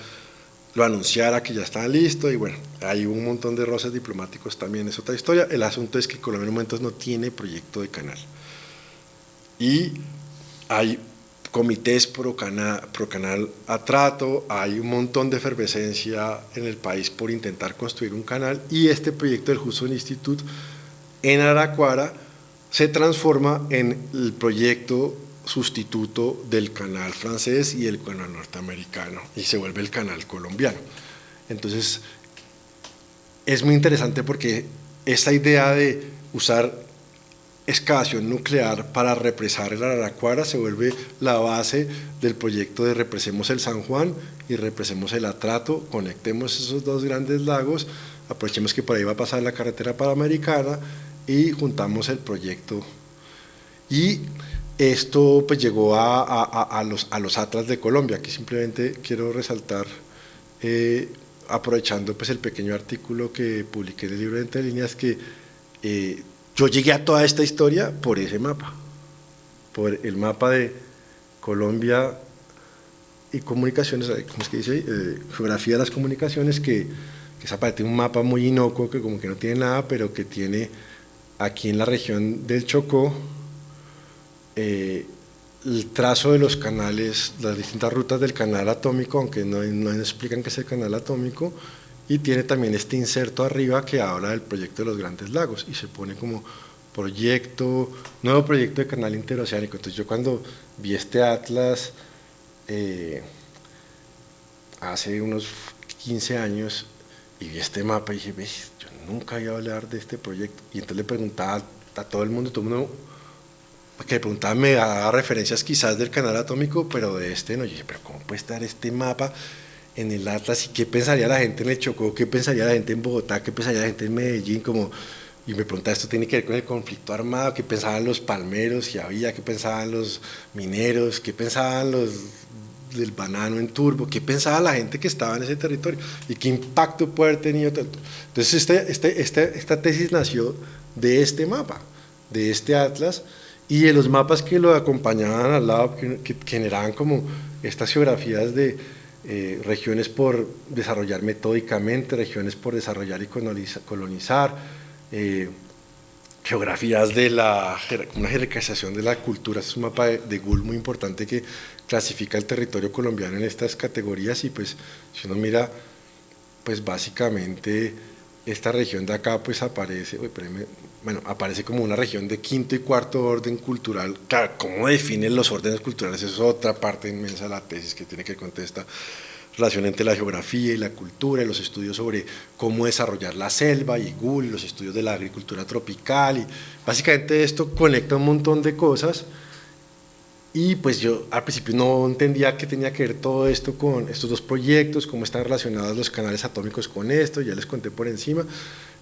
lo anunciara que ya estaba listo, y bueno, hay un montón de roces diplomáticos también, es otra historia. El asunto es que Colombia en momentos no tiene proyecto de canal. Y hay comités pro canal a trato, hay un montón de efervescencia en el país por intentar construir un canal, y este proyecto del Hudson Institute en Araraquara se transforma en el proyecto sustituto del canal francés y el canal norteamericano, y se vuelve el canal colombiano. Entonces es muy interesante porque esta idea de usar excavación nuclear para represar el Araraquara se vuelve la base del proyecto de represemos el San Juan y represemos el Atrato, conectemos esos dos grandes lagos, aprovechemos que por ahí va a pasar la carretera panamericana y juntamos el proyecto. Y esto pues llegó a los Atlas de Colombia, que simplemente quiero resaltar, aprovechando pues el pequeño artículo que publiqué en el libro de Entre Líneas, que yo llegué a toda esta historia por ese mapa, por el mapa de Colombia y comunicaciones, ¿cómo es que dice? Geografía de las comunicaciones, que es aparte un mapa muy inocuo, que como que no tiene nada, pero que tiene aquí en la región del Chocó el trazo de los canales, las distintas rutas del canal atómico, aunque no explican qué es el canal atómico, y tiene también este inserto arriba que habla del proyecto de los Grandes Lagos, y se pone como nuevo proyecto de canal interoceánico. Entonces yo cuando vi este atlas hace unos 15 años y vi este mapa y dije, yo nunca iba a hablar de este proyecto, y entonces le preguntaba a todo el mundo que le preguntaba, me daba referencias quizás del canal atómico, pero de este no. Yo dije, pero ¿cómo puede estar este mapa en el Atlas? ¿Y qué pensaría la gente en el Chocó? ¿Qué pensaría la gente en Bogotá? ¿Qué pensaría la gente en Medellín? Y me preguntaba, ¿esto tiene que ver con el conflicto armado? ¿Qué pensaban los palmeros si había? ¿Qué pensaban los mineros? ¿Qué pensaban los del banano en Turbo? ¿Qué pensaba la gente que estaba en ese territorio? ¿Y qué impacto puede haber tenido tanto? Entonces esta tesis nació de este mapa, de este Atlas, y de los mapas que lo acompañaban al lado, que generaban como estas geografías de regiones por desarrollar metódicamente, regiones por desarrollar y colonizar, geografías de una jerarquización de la cultura. Es un mapa de Gould muy importante que clasifica el territorio colombiano en estas categorías, y pues si uno mira, pues básicamente esta región de acá pues aparece como una región de quinto y cuarto orden cultural. Claro, ¿cómo definen los órdenes culturales? Eso es otra parte inmensa de la tesis que tiene que contestar relación entre la geografía y la cultura, y los estudios sobre cómo desarrollar la selva y Gould, los estudios de la agricultura tropical, y básicamente esto conecta un montón de cosas. Y pues yo al principio no entendía qué tenía que ver todo esto con estos dos proyectos, cómo están relacionados los canales atómicos con esto, ya les conté por encima.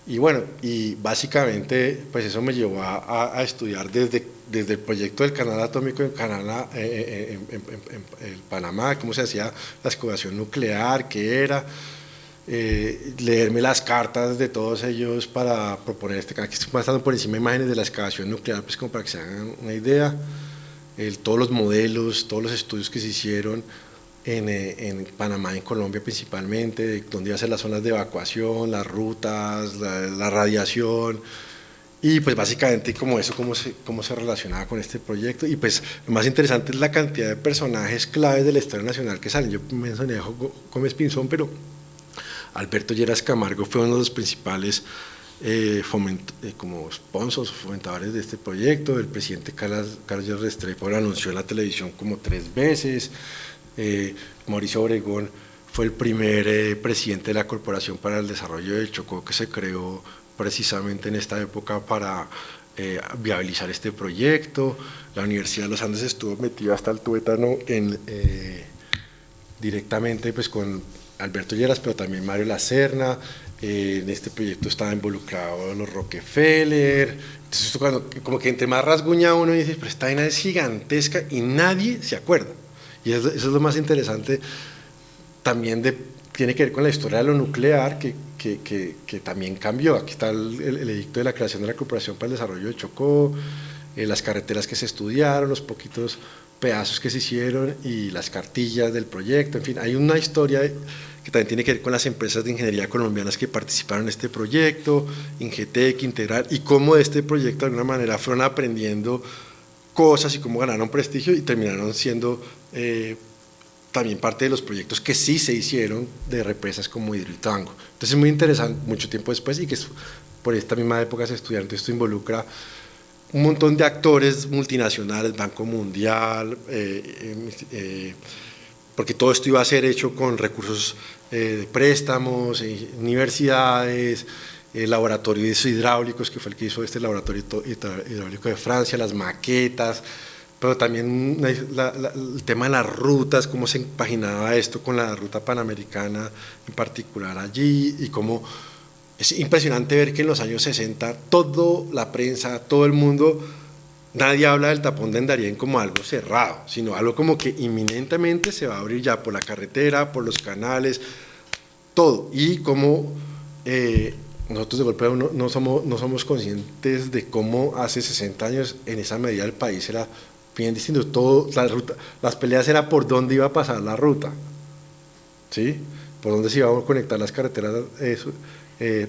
Y bueno, y básicamente pues eso me llevó a estudiar desde el proyecto del canal atómico en Panamá, cómo se hacía la excavación nuclear, qué era, leerme las cartas de todos ellos para proponer este canal. Aquí estoy pasando por encima imágenes de la excavación nuclear, pues como para que se hagan una idea. Todos los modelos, todos los estudios que se hicieron en Panamá, en Colombia principalmente, de dónde iban a ser las zonas de evacuación, las rutas, la radiación, y pues básicamente como eso, cómo se relacionaba con este proyecto. Y pues lo más interesante es la cantidad de personajes claves de la historia nacional que salen. Yo mencioné a Gómez Pinzón, pero Alberto Lleras Camargo fue uno de los principales como sponsors o fomentadores de este proyecto. El presidente Carlos Restrepo lo anunció en la televisión como 3 veces. Mauricio Obregón fue el primer presidente de la Corporación para el Desarrollo del Chocó, que se creó precisamente en esta época para viabilizar este proyecto. La Universidad de los Andes estuvo metida hasta el tuétano directamente pues con Alberto Lleras, pero también Mario Lacerna. En este proyecto estaba involucrado los Rockefeller. Entonces esto como que entre más rasguña uno dice, pero esta vaina es gigantesca y nadie se acuerda. Y eso es lo más interesante también, tiene que ver con la historia de lo nuclear, que que también cambió. Aquí está el edicto de la creación de la Cooperación para el Desarrollo de Chocó, las carreteras que se estudiaron, los poquitos pedazos que se hicieron y las cartillas del proyecto. En fin, hay una historia que también tiene que ver con las empresas de ingeniería colombianas que participaron en este proyecto, Ingetec, Integral, y cómo de este proyecto de alguna manera fueron aprendiendo cosas y cómo ganaron prestigio y terminaron siendo también parte de los proyectos que sí se hicieron de represas como Hidroituango. Entonces es muy interesante, mucho tiempo después, y que por esta misma época se estudiaron. Esto involucra un montón de actores multinacionales, Banco Mundial, porque todo esto iba a ser hecho con recursos de préstamos, universidades, laboratorios hidráulicos, que fue el que hizo este laboratorio hidráulico de Francia, las maquetas, pero también el tema de las rutas, cómo se compaginaba esto con la ruta panamericana en particular allí, y cómo es impresionante ver que en los años 60 toda la prensa, todo el mundo, nadie habla del tapón de Darién como algo cerrado, sino algo como que inminentemente se va a abrir ya por la carretera, por los canales, todo, y cómo nosotros de golpe no somos conscientes de cómo hace 60 años en esa medida el país era bien distinto. Todo, las peleas era por dónde iba a pasar la ruta, ¿sí? Por dónde se iban a conectar las carreteras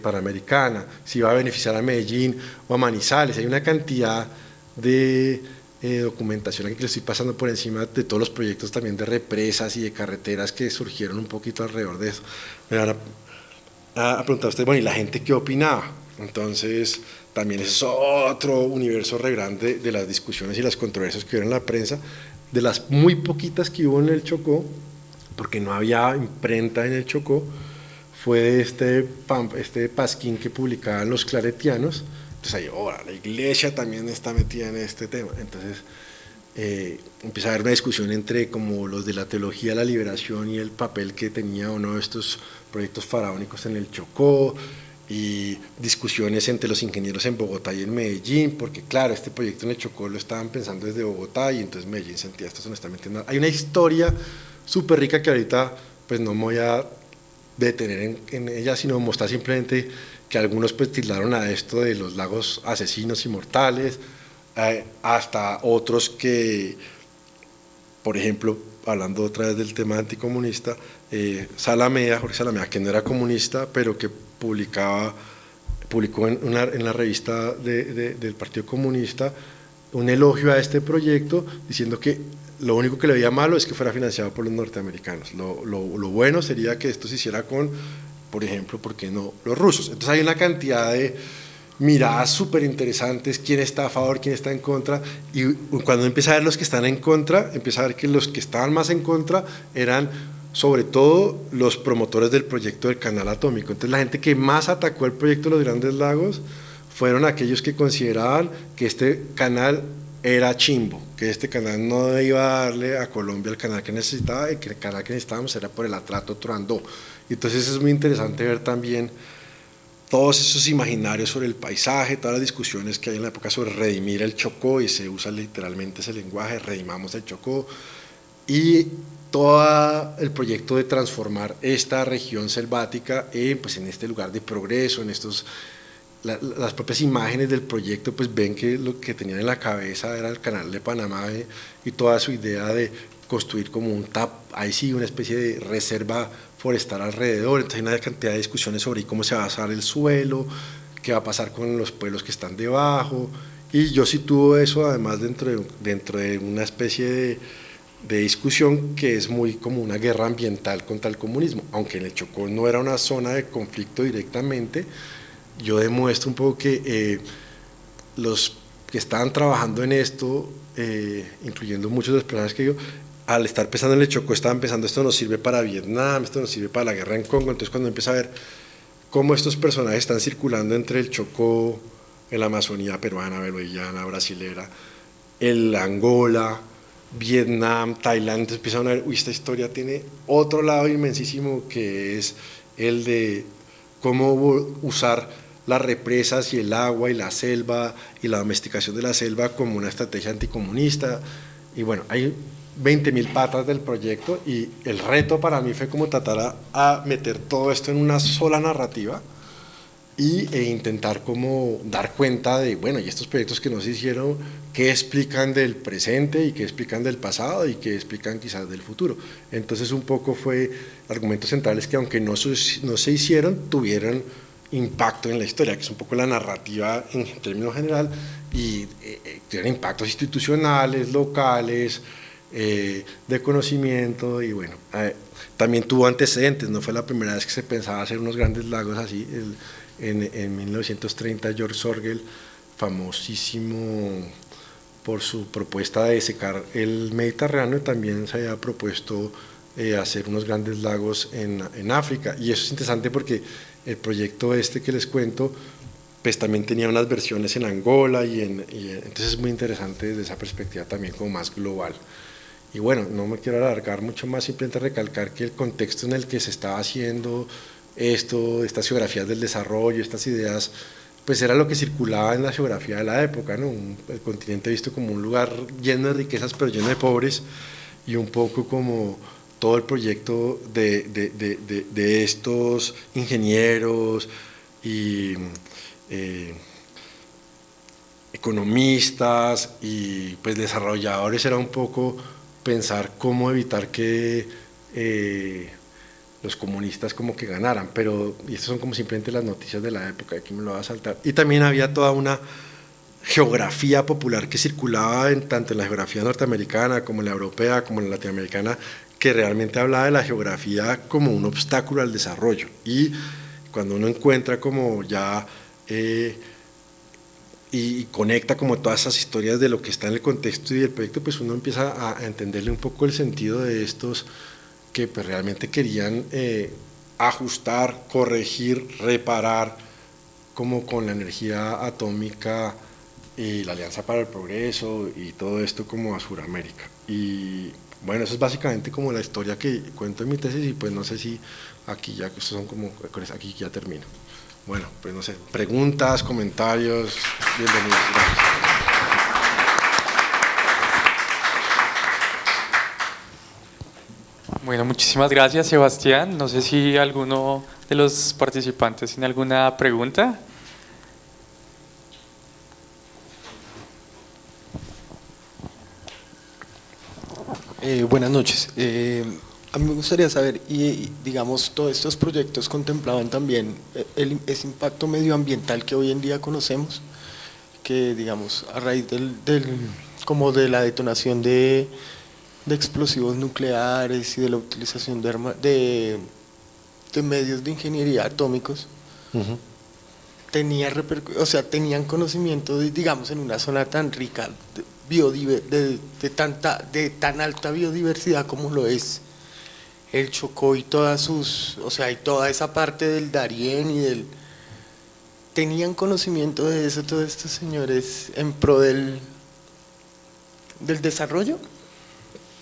panamericana, si iba a beneficiar a Medellín o a Manizales. Hay una cantidad de documentación aquí que le estoy pasando por encima de todos los proyectos también de represas y de carreteras que surgieron un poquito alrededor de eso. Me van a preguntar usted, bueno, ¿y la gente qué opinaba? Entonces, también es otro universo re grande de las discusiones y las controversias que hubo en la prensa, de las muy poquitas que hubo en el Chocó, porque no había imprenta en el Chocó, fue de este pasquín que publicaban los claretianos. Entonces ahí, la iglesia también está metida en este tema. Entonces empieza a haber una discusión entre como los de la teología de la liberación y el papel que tenía uno de estos proyectos faraónicos en el Chocó, y discusiones entre los ingenieros en Bogotá y en Medellín, porque claro, este proyecto en el Chocó lo estaban pensando desde Bogotá y entonces Medellín sentía esto se me está metiendo. Hay una historia súper rica que ahorita pues no me voy a detener en ella, sino mostrar simplemente que algunos pues tildaron a esto de los lagos asesinos y mortales, hasta otros que, por ejemplo, hablando otra vez del tema anticomunista, Jorge Salamea, que no era comunista, pero que publicó en la revista del Partido Comunista un elogio a este proyecto, diciendo que lo único que le veía malo es que fuera financiado por los norteamericanos. Lo bueno sería que esto se hiciera con, por ejemplo, ¿por qué no?, los rusos. Entonces hay una cantidad de miradas súper interesantes, quién está a favor, quién está en contra, y cuando empieza a ver los que están en contra, empieza a ver que los que estaban más en contra eran sobre todo los promotores del proyecto del canal atómico. Entonces la gente que más atacó el proyecto de los Grandes Lagos fueron aquellos que consideraban que este canal era chimbo, que este canal no iba a darle a Colombia el canal que necesitaba, y que el canal que necesitábamos era por el Atrato Truandó. Entonces es muy interesante ver también todos esos imaginarios sobre el paisaje, todas las discusiones que hay en la época sobre redimir el Chocó, y se usa literalmente ese lenguaje, redimamos el Chocó, y todo el proyecto de transformar esta región selvática pues en este lugar de progreso, en estos, las propias imágenes del proyecto pues ven que lo que tenían en la cabeza era el canal de Panamá, y toda su idea de construir como ahí sí, una especie de reserva forestal alrededor. Entonces hay una cantidad de discusiones sobre cómo se va a basar el suelo, qué va a pasar con los pueblos que están debajo, y yo sitúo eso además dentro de una especie de discusión que es muy como una guerra ambiental contra el comunismo, aunque en el Chocó no era una zona de conflicto directamente. Yo demuestro un poco que los que estaban trabajando en esto, incluyendo muchos de los personajes que yo, al estar pensando en el Chocó, estaban pensando esto nos sirve para Vietnam, esto nos sirve para la guerra en Congo. Entonces cuando empieza a ver cómo estos personajes están circulando entre el Chocó, la Amazonía peruana, boliviana, brasilera, el Angola, Vietnam, Tailandia, entonces empiezan a ver, esta historia tiene otro lado inmensísimo, que es el de cómo usar las represas y el agua y la selva y la domesticación de la selva como una estrategia anticomunista. Y bueno, hay 20.000 patas del proyecto y el reto para mí fue como tratar a meter todo esto en una sola narrativa e intentar como dar cuenta de, bueno, y estos proyectos que no se hicieron, qué explican del presente y qué explican del pasado y qué explican quizás del futuro. Entonces un poco fue argumentos centrales que aunque no se hicieron, tuvieron impacto en la historia, que es un poco la narrativa en términos general, y tienen impactos institucionales, locales, de conocimiento, y bueno, también tuvo antecedentes, no fue la primera vez que se pensaba hacer unos grandes lagos así. En 1930 George Sorgel, famosísimo por su propuesta de secar el Mediterráneo, también se había propuesto hacer unos grandes lagos en África, y eso es interesante porque el proyecto este que les cuento pues también tenía unas versiones en Angola entonces es muy interesante desde esa perspectiva también como más global. Y bueno, no me quiero alargar mucho más, simplemente recalcar que el contexto en el que se estaba haciendo estas geografías del desarrollo, estas ideas, pues era lo que circulaba en la geografía de la época, ¿no? El continente visto como un lugar lleno de riquezas pero lleno de pobres, y un poco como todo el proyecto de estos ingenieros y economistas y pues desarrolladores era un poco pensar cómo evitar que los comunistas como que ganaran, pero y estas son como simplemente las noticias de la época, aquí me lo voy a saltar. Y también había toda una geografía popular que circulaba tanto en la geografía norteamericana como en la europea como en la latinoamericana, que realmente hablaba de la geografía como un obstáculo al desarrollo. Y cuando uno encuentra como ya y conecta como todas esas historias de lo que está en el contexto y del proyecto, pues uno empieza a entenderle un poco el sentido de estos que pues realmente querían ajustar, corregir, reparar, como con la energía atómica y la Alianza para el Progreso y todo esto como a Sudamérica. Y bueno, eso es básicamente como la historia que cuento en mi tesis, y pues no sé si aquí ya, estos son como, aquí ya termino. Bueno, pues no sé, preguntas, comentarios, bienvenidos. Gracias. Bueno, muchísimas gracias, Sebastián. No sé si alguno de los participantes tiene alguna pregunta. Buenas noches. A mí me gustaría saber, digamos, todos estos proyectos contemplaban también ese impacto medioambiental que hoy en día conocemos, que digamos, a raíz como de la detonación de explosivos nucleares y de la utilización de medios de ingeniería atómicos, o sea, tenían conocimiento, digamos, en una zona tan rica de tan alta biodiversidad como lo es el Chocó y o sea, y toda esa parte del Darién ¿tenían conocimiento de eso todos estos señores en pro del desarrollo?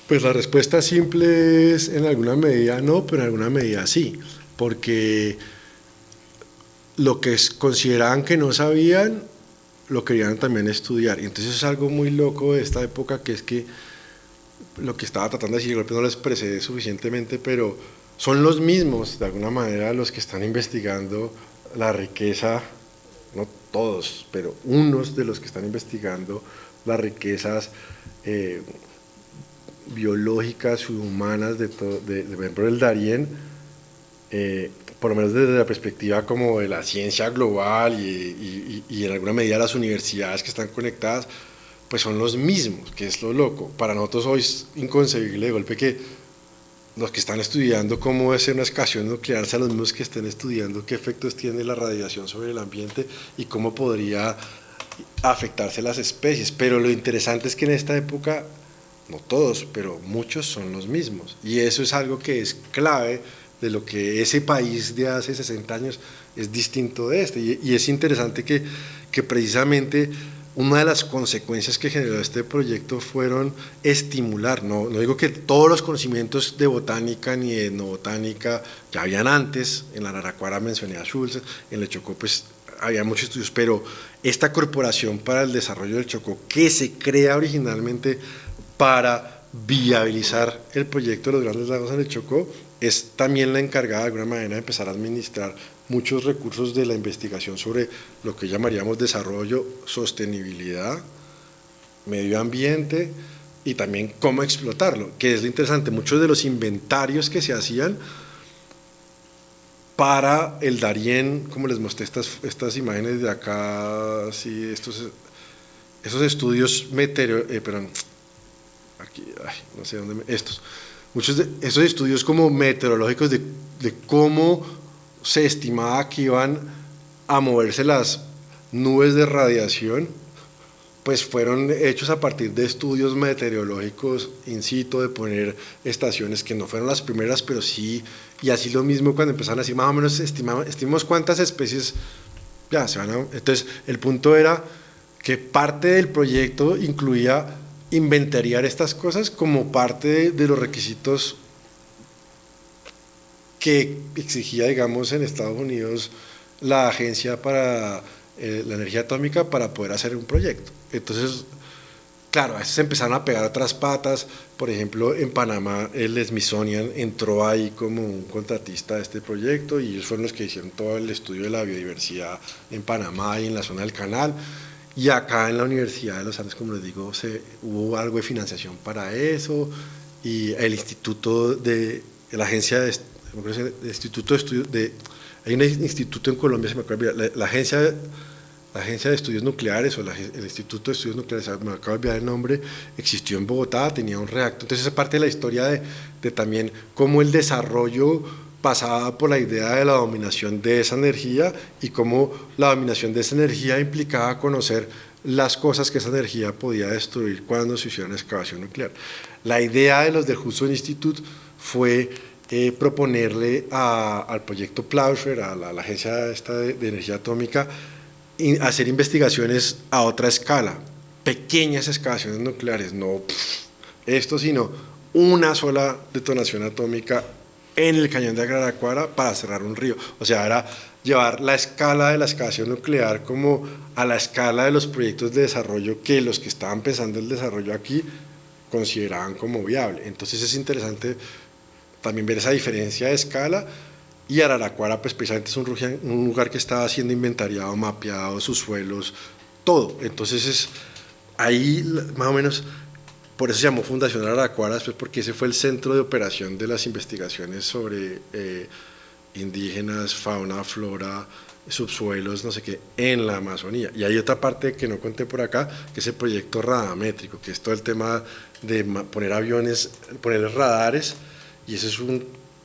Pues la respuesta simple es en alguna medida no, pero en alguna medida sí, porque lo que consideraban que no sabían, lo querían también estudiar. Y entonces es algo muy loco de esta época, que es que lo que estaba tratando de decir, golpe no lo expresé suficientemente, pero son los mismos, de alguna manera, los que están investigando la riqueza, no todos, pero unos de los que están investigando las riquezas biológicas y humanas por ejemplo, el Darién, por lo menos desde la perspectiva como de la ciencia global y en alguna medida las universidades que están conectadas, pues son los mismos, que es lo loco. Para nosotros hoy es inconcebible de golpe que los que están estudiando cómo es una excavación nuclear sean los mismos que estén estudiando qué efectos tiene la radiación sobre el ambiente y cómo podría afectarse las especies. Pero lo interesante es que en esta época, no todos, pero muchos son los mismos. Y eso es algo que es clave de lo que ese país de hace 60 años es distinto de este. Y es interesante que precisamente una de las consecuencias que generó este proyecto fueron estimular, no digo que todos los conocimientos de botánica ni de etnobotánica ya habían antes, en la Araraquara mencioné a Schulze, en el Chocó pues había muchos estudios, pero esta Corporación para el Desarrollo del Chocó, que se crea originalmente para viabilizar el proyecto de los Grandes Lagos en el Chocó, es también la encargada de alguna manera de empezar a administrar muchos recursos de la investigación sobre lo que llamaríamos desarrollo, sostenibilidad, medio ambiente y también cómo explotarlo, que es lo interesante. Muchos de los inventarios que se hacían para el Darién, como les mostré estas imágenes de acá, sí, esos estudios aquí, no sé dónde, muchos de esos estudios como meteorológicos de cómo se estimaba que iban a moverse las nubes de radiación, pues fueron hechos a partir de estudios meteorológicos in situ, de poner estaciones que no fueron las primeras, pero sí, y así lo mismo cuando empezaron a decir más o menos estimamos cuántas especies ya se van a... Entonces el punto era que parte del proyecto incluía inventariar estas cosas como parte de los requisitos que exigía, digamos, en Estados Unidos la Agencia para la Energía Atómica para poder hacer un proyecto. Entonces, claro, a veces empezaron a pegar otras patas. Por ejemplo, en Panamá el Smithsonian entró ahí como un contratista de este proyecto y ellos fueron los que hicieron todo el estudio de la biodiversidad en Panamá y en la zona del canal. Y acá en la Universidad de los Andes, como les digo, hubo algo de financiación para eso, y el instituto de la agencia de instituto de estudios hay un instituto en Colombia, se me acaba de olvidar, la agencia de estudios nucleares o el instituto de estudios nucleares, me acabo de olvidar el nombre, existió en Bogotá, tenía un reactor. Entonces es parte de la historia de también cómo el desarrollo pasaba por la idea de la dominación de esa energía y cómo la dominación de esa energía implicaba conocer las cosas que esa energía podía destruir cuando se hiciera una excavación nuclear. La idea de los del Hudson Institute fue proponerle al proyecto Plaucher, a la agencia esta de energía atómica, hacer investigaciones a otra escala, pequeñas excavaciones nucleares, no esto, sino una sola detonación atómica en el cañón de Araraquara para cerrar un río. O sea, era llevar la escala de la excavación nuclear como a la escala de los proyectos de desarrollo que los que estaban pensando el desarrollo aquí consideraban como viable. Entonces es interesante también ver esa diferencia de escala. Y Araraquara, pues precisamente es un lugar que estaba siendo inventariado, mapeado, sus suelos, todo. Entonces ahí más o menos, por eso se llamó Fundación Araraquara, pues porque ese fue el centro de operación de las investigaciones sobre indígenas, fauna, flora, subsuelos, no sé qué, en la Amazonía. Y hay otra parte que no conté por acá, que es el proyecto radamétrico, que es todo el tema de poner aviones, ponerles radares, y ese es un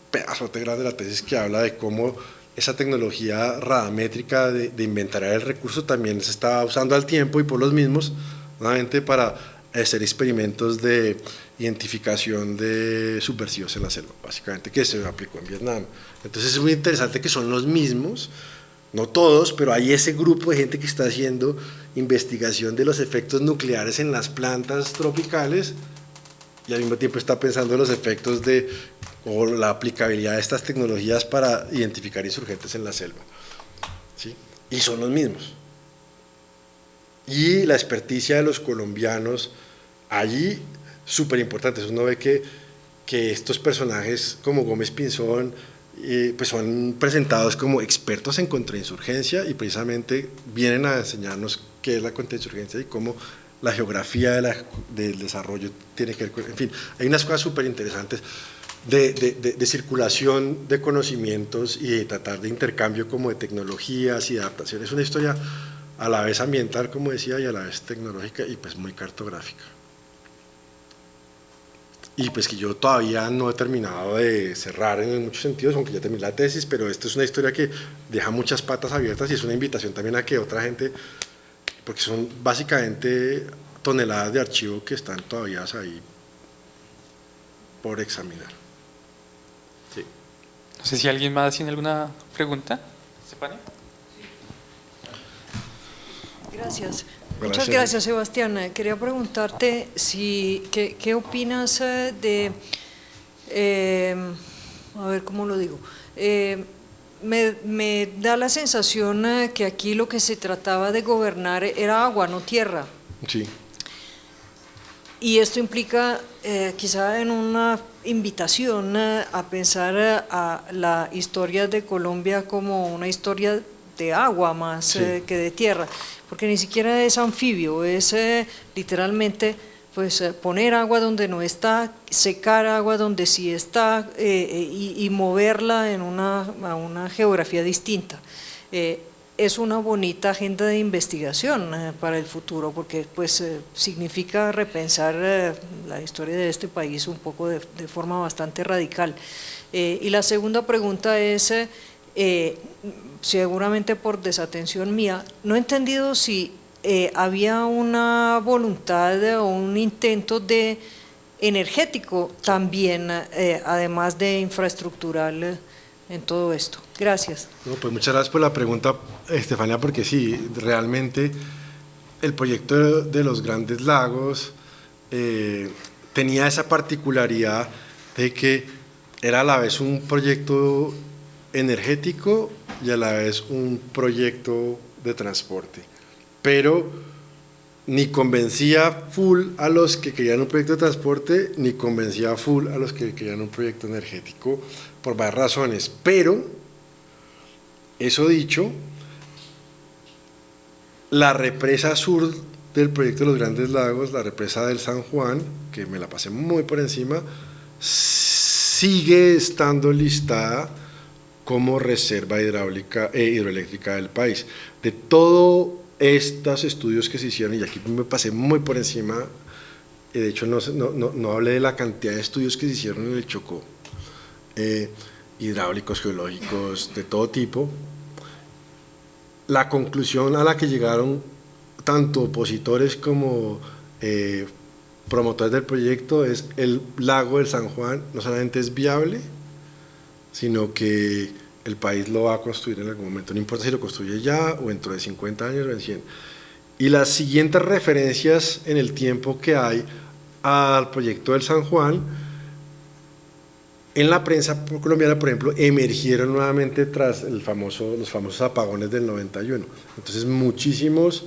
pedazote grande de la tesis que habla de cómo esa tecnología radamétrica de inventariar el recurso también se está usando al tiempo y por los mismos, nuevamente para hacer experimentos de identificación de subversivos en la selva, básicamente, que se aplicó en Vietnam. Entonces es muy interesante que son los mismos, no todos, pero hay ese grupo de gente que está haciendo investigación de los efectos nucleares en las plantas tropicales y al mismo tiempo está pensando en los efectos o la aplicabilidad de estas tecnologías para identificar insurgentes en la selva, ¿sí? Y son los mismos. Y la experticia de los colombianos allí, súper importante. Uno ve que estos personajes como Gómez Pinzón pues son presentados como expertos en contrainsurgencia y precisamente vienen a enseñarnos qué es la contrainsurgencia y cómo la geografía del desarrollo tiene que ver con... En fin, hay unas cosas súper interesantes de circulación de conocimientos y de tratar de intercambio como de tecnologías y de adaptación. Es una historia a la vez ambiental, como decía, y a la vez tecnológica y pues muy cartográfica. Y pues que yo todavía no he terminado de cerrar en muchos sentidos, aunque ya terminé la tesis, pero esta es una historia que deja muchas patas abiertas y es una invitación también a que otra gente, porque son básicamente toneladas de archivo que están todavía ahí por examinar. Sí. No sé si alguien más tiene alguna pregunta. ¿Stefania? Gracias. Muchas gracias, Sebastián. Quería preguntarte qué opinas de, a ver cómo lo digo, me da la sensación que aquí lo que se trataba de gobernar era agua, no tierra. Sí. y esto implica quizá en una invitación a pensar a la historia de Colombia como una historia de agua más Sí. que de tierra, porque ni siquiera es anfibio, es literalmente pues poner agua donde no está, secar agua donde sí está y moverla en a una geografía distinta. Es una bonita agenda de investigación para el futuro, porque pues significa repensar la historia de este país un poco de forma bastante radical. Y la segunda pregunta es, seguramente por desatención mía, no he entendido si había una voluntad o un intento de energético también, además de infraestructural en todo esto. Gracias. No, pues muchas gracias por la pregunta, Estefanía, porque sí, realmente el proyecto de los Grandes Lagos tenía esa particularidad de que era a la vez un proyecto energético y a la vez un proyecto de transporte, pero ni convencía full a los que querían un proyecto de transporte, ni convencía full a los que querían un proyecto energético, por varias razones. Pero, eso dicho, la represa sur del proyecto de los Grandes Lagos, la represa del San Juan, que me la pasé muy por encima, sigue estando listada como reserva hidráulica e hidroeléctrica del país. De todos estos estudios que se hicieron, y aquí me pasé muy por encima, de hecho no hablé de la cantidad de estudios que se hicieron en el Chocó, hidráulicos, geológicos, de todo tipo, la conclusión a la que llegaron tanto opositores como promotores del proyecto es: el lago del San Juan no solamente es viable, sino que el país lo va a construir en algún momento, no importa si lo construye ya o dentro de 50 años o en 100. Y las siguientes referencias en el tiempo que hay al proyecto del San Juan, en la prensa colombiana, por ejemplo, emergieron nuevamente tras los famosos apagones del 91. Entonces muchísimos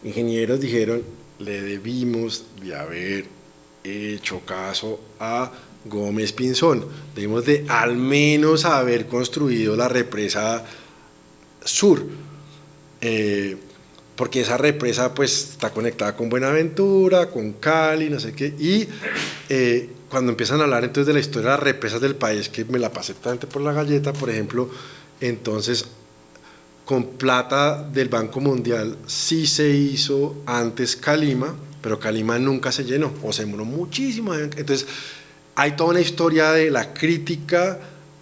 ingenieros dijeron: le debimos de haber hecho caso a Gómez Pinzón, debimos de al menos haber construido la represa sur, porque esa represa pues está conectada con Buenaventura, con Cali, no sé qué, y cuando empiezan a hablar entonces de la historia de las represas del país, que me la pasé totalmente por la galleta, por ejemplo, entonces con plata del Banco Mundial sí se hizo antes Calima, pero Calima nunca se llenó, o se demoró muchísimo. Entonces hay toda una historia de la crítica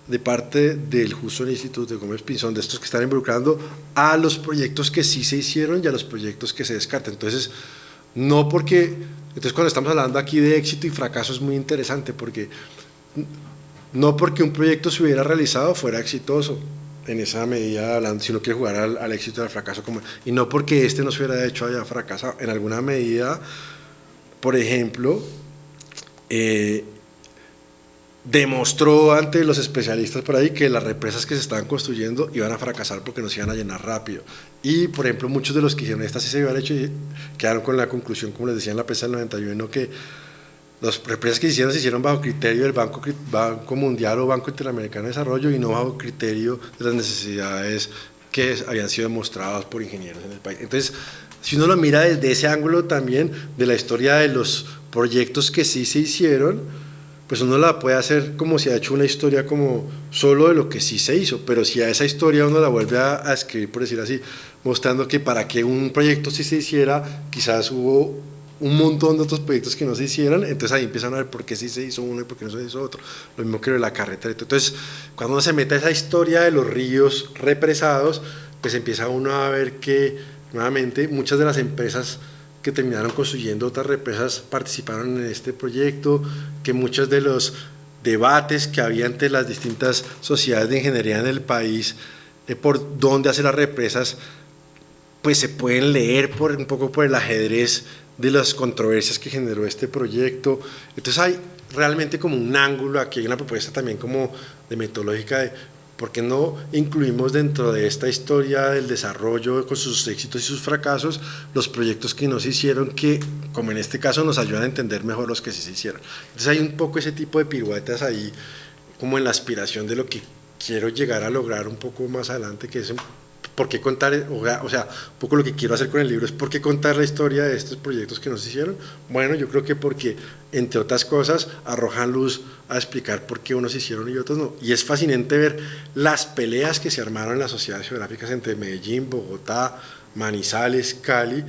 de parte del Hudson Institute de Gómez Pinzón, de estos que están involucrando a los proyectos que sí se hicieron y a los proyectos que se descartan. Entonces, no porque, entonces cuando estamos hablando aquí de éxito y fracaso es muy interesante, porque no porque un proyecto se hubiera realizado fuera exitoso en esa medida, hablando, si uno quiere jugar al éxito y al fracaso, y no porque este no se hubiera hecho haya fracasado en alguna medida. Por ejemplo, demostró ante los especialistas por ahí que las represas que se estaban construyendo iban a fracasar porque no se iban a llenar rápido. Y, por ejemplo, muchos de los que hicieron estas sí se habían hecho y quedaron con la conclusión, como les decía en la presa del 91, que las represas que se hicieron bajo criterio del Banco Mundial o Banco Interamericano de Desarrollo y no bajo criterio de las necesidades que habían sido demostradas por ingenieros en el país. Entonces, si uno lo mira desde ese ángulo también de la historia de los proyectos que sí se hicieron, pues uno la puede hacer como si ha hecho una historia como solo de lo que sí se hizo, pero si a esa historia uno la vuelve a escribir, por decir así, mostrando que para que un proyecto sí se hiciera, quizás hubo un montón de otros proyectos que no se hicieron, entonces ahí empiezan a ver por qué sí se hizo uno y por qué no se hizo otro, lo mismo que lo de la carretera. Entonces, cuando uno se mete a esa historia de los ríos represados, pues empieza uno a ver que, nuevamente, muchas de las empresas que terminaron construyendo otras represas participaron en este proyecto, que muchos de los debates que había entre las distintas sociedades de ingeniería en el país por dónde hacer las represas, pues se pueden leer un poco por el ajedrez de las controversias que generó este proyecto. Entonces hay realmente como un ángulo, aquí hay una propuesta también como de metodológica de ¿por qué no incluimos dentro de esta historia del desarrollo con sus éxitos y sus fracasos los proyectos que no se hicieron, que como en este caso nos ayudan a entender mejor los que sí se hicieron? Entonces hay un poco ese tipo de piruetas ahí, como en la aspiración de lo que quiero llegar a lograr un poco más adelante, que es por qué contar, o sea, un poco lo que quiero hacer con el libro es por qué contar la historia de estos proyectos que no se hicieron. Bueno, yo creo que porque, entre otras cosas, arrojan luz a explicar por qué unos se hicieron y otros no. Y es fascinante ver las peleas que se armaron en las sociedades geográficas entre Medellín, Bogotá, Manizales, Cali,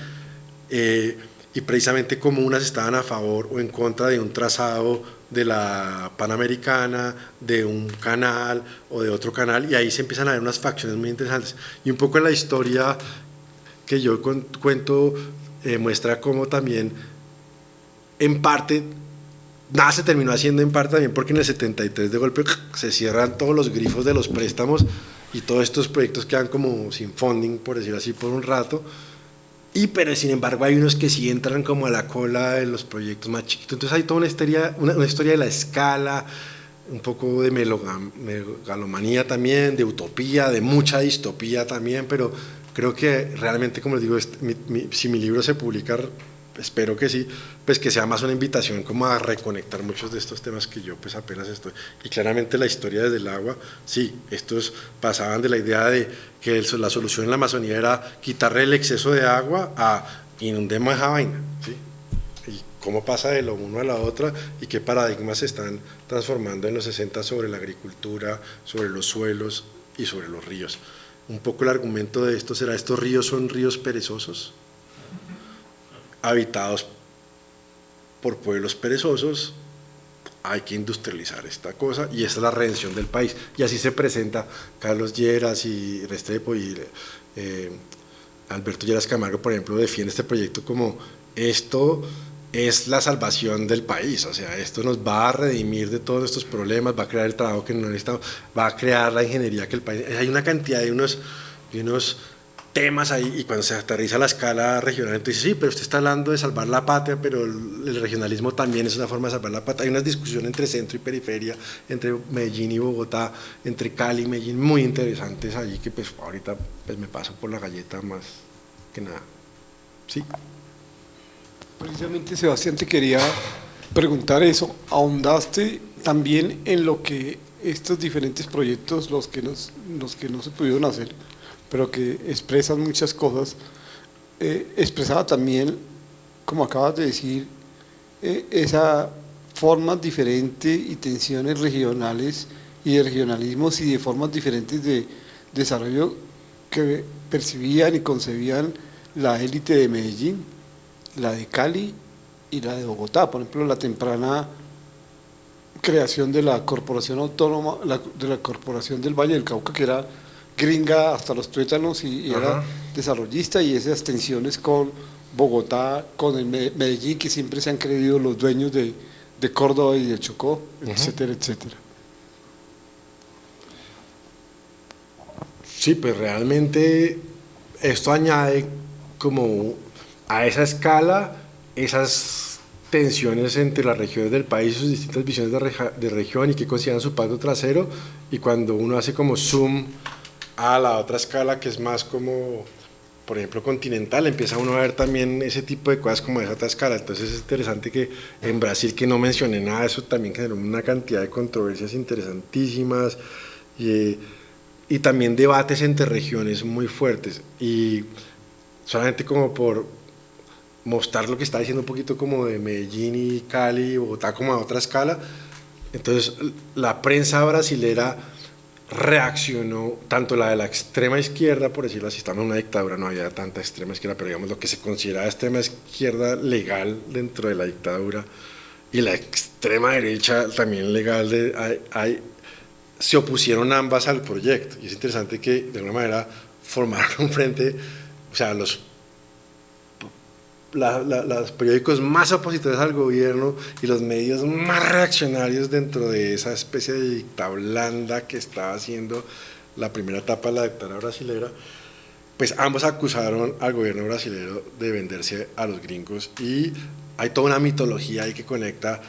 y precisamente cómo unas estaban a favor o en contra de un trazado de la Panamericana, de un canal o de otro canal, y ahí se empiezan a ver unas facciones muy interesantes. Y un poco en la historia que yo cuento muestra cómo también, en parte, nada se terminó haciendo, en parte también porque en el 73 de golpe se cierran todos los grifos de los préstamos y todos estos proyectos quedan como sin funding, por decirlo así, por un rato. Pero sin embargo hay unos que sí entran como a la cola de los proyectos más chiquitos. Entonces hay toda una historia de la escala, un poco de megalomanía también, de utopía, de mucha distopía también, pero creo que realmente, como les digo, si mi libro se publica, espero que sí, pues que sea más una invitación como a reconectar muchos de estos temas que yo pues apenas estoy. Y claramente la historia desde el agua, sí, estos pasaban de la idea de que la solución en la Amazonía era quitarle el exceso de agua a inundemos esa vaina, ¿sí? Y cómo pasa de lo uno a la otra y qué paradigmas se están transformando en los 60 sobre la agricultura, sobre los suelos y sobre los ríos. Un poco el argumento de esto será, ¿estos ríos son ríos perezosos? Habitados por pueblos perezosos, hay que industrializar esta cosa y esta es la redención del país. Y así se presenta Carlos Lleras y Restrepo y Alberto Lleras Camargo, por ejemplo, defiende este proyecto como esto es la salvación del país, o sea, esto nos va a redimir de todos estos problemas, va a crear el trabajo que no necesitamos, va a crear la ingeniería que el país... Hay una cantidad de unos temas ahí, y cuando se aterriza a la escala regional, entonces sí, pero usted está hablando de salvar la patria, pero el regionalismo también es una forma de salvar la patria. Hay una discusión entre centro y periferia, entre Medellín y Bogotá, entre Cali y Medellín, muy interesantes allí, que pues ahorita pues me paso por la galleta más que nada. Sí. Precisamente, Sebastián, te quería preguntar eso. Ahondaste también en lo que estos diferentes proyectos, los que no se pudieron hacer, pero que expresan muchas cosas, expresaba también, como acabas de decir, esa forma diferente y tensiones regionales y de regionalismos y de formas diferentes de desarrollo que percibían y concebían la élite de Medellín, la de Cali y la de Bogotá. Por ejemplo, la temprana creación de la corporación autónoma, de la corporación del Valle del Cauca, que era gringa hasta los tuétanos y era desarrollista, y esas tensiones con Bogotá, con el Medellín, que siempre se han creído los dueños de Córdoba y del Chocó, etcétera, etcétera. Sí, pues realmente esto añade como a esa escala esas tensiones entre las regiones del país y sus distintas visiones de región y que consideran su patio trasero, y cuando uno hace como zoom a la otra escala que es más como, por ejemplo, continental, empieza uno a ver también ese tipo de cosas como esa otra escala. Entonces es interesante que en Brasil, que no mencioné nada de eso, también generó una cantidad de controversias interesantísimas y también debates entre regiones muy fuertes, y solamente como por mostrar lo que está diciendo un poquito como de Medellín y Cali y Bogotá como a otra escala. Entonces la prensa brasilera reaccionó, tanto la de la extrema izquierda, por decirlo así, estamos en una dictadura, no había tanta extrema izquierda, pero digamos lo que se consideraba extrema izquierda legal dentro de la dictadura, y la extrema derecha también legal, se opusieron ambas al proyecto. Y es interesante que de alguna manera formaron un frente, o sea, los periódicos más opositores al gobierno y los medios más reaccionarios dentro de esa especie de dictadura blanda que estaba haciendo la primera etapa de la dictadura brasilera, pues ambos acusaron al gobierno brasilero de venderse a los gringos, y hay toda una mitología ahí que conecta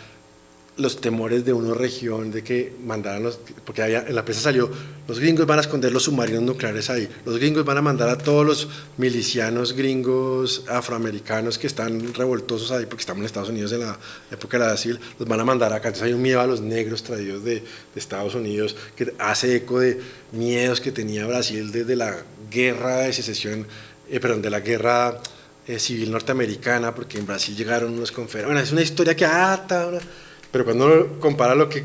los temores de una región de que mandaran porque en la prensa salió, los gringos van a esconder los submarinos nucleares ahí, los gringos van a mandar a todos los milicianos gringos afroamericanos que están revoltosos ahí, porque estamos en Estados Unidos en la época de la Civil, los van a mandar acá. Entonces hay un miedo a los negros traídos de Estados Unidos, que hace eco de miedos que tenía Brasil desde la guerra de secesión, de la guerra civil norteamericana, porque en Brasil llegaron unos confederados. Bueno, es una historia que pero cuando uno compara lo que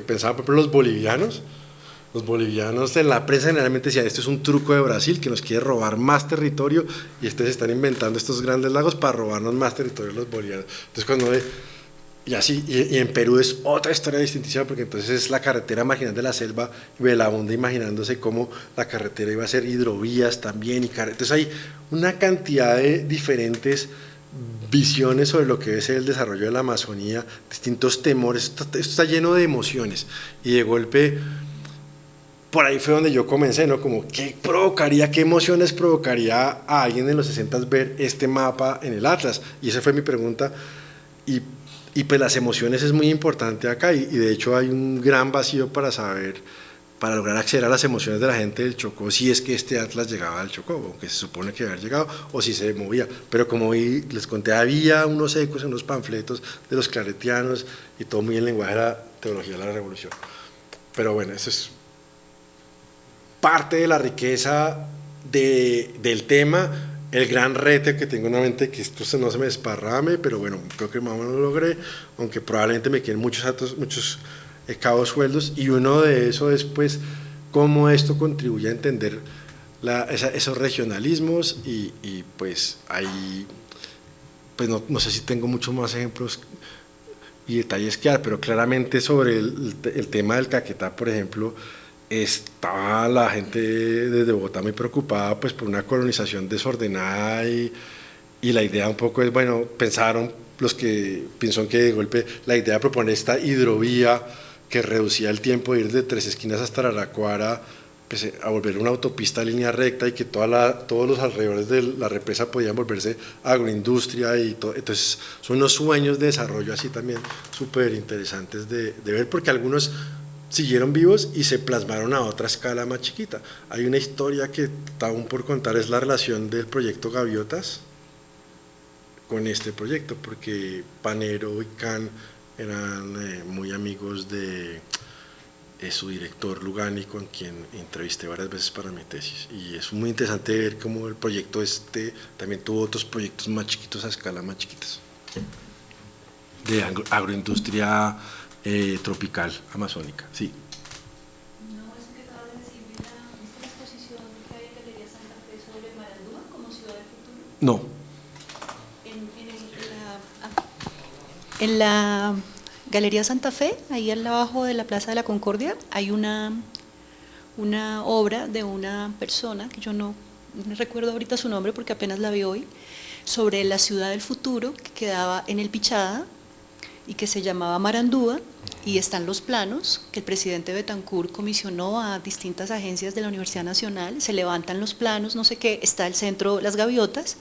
pensaban, por ejemplo, los bolivianos en la prensa generalmente decían, esto es un truco de Brasil que nos quiere robar más territorio y se están inventando estos grandes lagos para robarnos más territorio los bolivianos. Entonces cuando y en Perú es otra historia distintísima, porque entonces es la carretera marginal de la selva y Belaúnde imaginándose cómo la carretera iba a ser hidrovías también, entonces hay una cantidad de diferentes visiones sobre lo que debe ser el desarrollo de la Amazonía, distintos temores, esto está lleno de emociones, y de golpe por ahí fue donde yo comencé, ¿no? Como qué emociones provocaría a alguien en los 60 ver este mapa en el Atlas, y esa fue mi pregunta, y pues las emociones es muy importante acá, y de hecho hay un gran vacío para lograr acceder a las emociones de la gente del Chocó, si es que este Atlas llegaba al Chocó, aunque se supone que había llegado, o si se movía. Pero como les conté, había unos ecos, unos panfletos de los claretianos, y todo muy en lenguaje de la teología de la revolución. Pero bueno, eso es parte de la riqueza del tema, el gran reto que tengo en la mente, que esto no se me desparrame, pero bueno, creo que más o menos lo logré, aunque probablemente me queden muchos cabos sueldos, y uno de eso es pues cómo esto contribuye a entender esos regionalismos, y pues ahí pues no sé si tengo muchos más ejemplos y detalles que dar, pero claramente sobre el tema del Caquetá, por ejemplo, estaba la gente desde Bogotá muy preocupada pues por una colonización desordenada, y la idea un poco es, bueno, pensaron los que pensaron que de golpe la idea de proponer esta hidrovía que reducía el tiempo de ir de Tres Esquinas hasta Araraquara, pues, a volver una autopista a línea recta, y que todos los alrededores de la represa podían volverse agroindustria y todo. Entonces son unos sueños de desarrollo así también súper interesantes de ver, porque algunos siguieron vivos y se plasmaron a otra escala más chiquita. Hay una historia que está aún por contar, es la relación del proyecto Gaviotas con este proyecto, porque Panero y Can eran muy amigos de su director Lugani, con quien entrevisté varias veces para mi tesis, y es muy interesante ver cómo el proyecto también tuvo otros proyectos más chiquitos a escala más chiquitas de agroindustria tropical amazónica. Sí. No, eso que acabas de decir, ¿viste la exposición que hay en Galería Santa Fe sobre Marandúa como ciudad del futuro? No. En la Galería Santa Fe, ahí al abajo de la Plaza de la Concordia, hay una obra de una persona, que yo no recuerdo ahorita su nombre porque apenas la vi hoy, sobre la ciudad del futuro que quedaba en el Pichada y que se llamaba Marandúa, y están los planos que el presidente Betancur comisionó a distintas agencias de la Universidad Nacional, se levantan los planos, no sé qué, está el centro Las Gaviotas,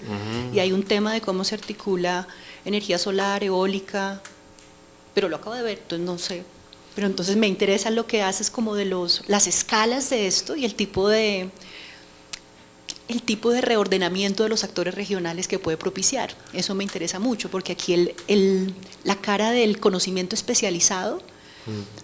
y hay un tema de cómo se articula energía solar, eólica, pero lo acabo de ver, entonces no sé, pero entonces me interesa lo que haces como de las escalas de esto y el tipo de reordenamiento de los actores regionales que puede propiciar. Eso me interesa mucho, porque aquí la cara del conocimiento especializado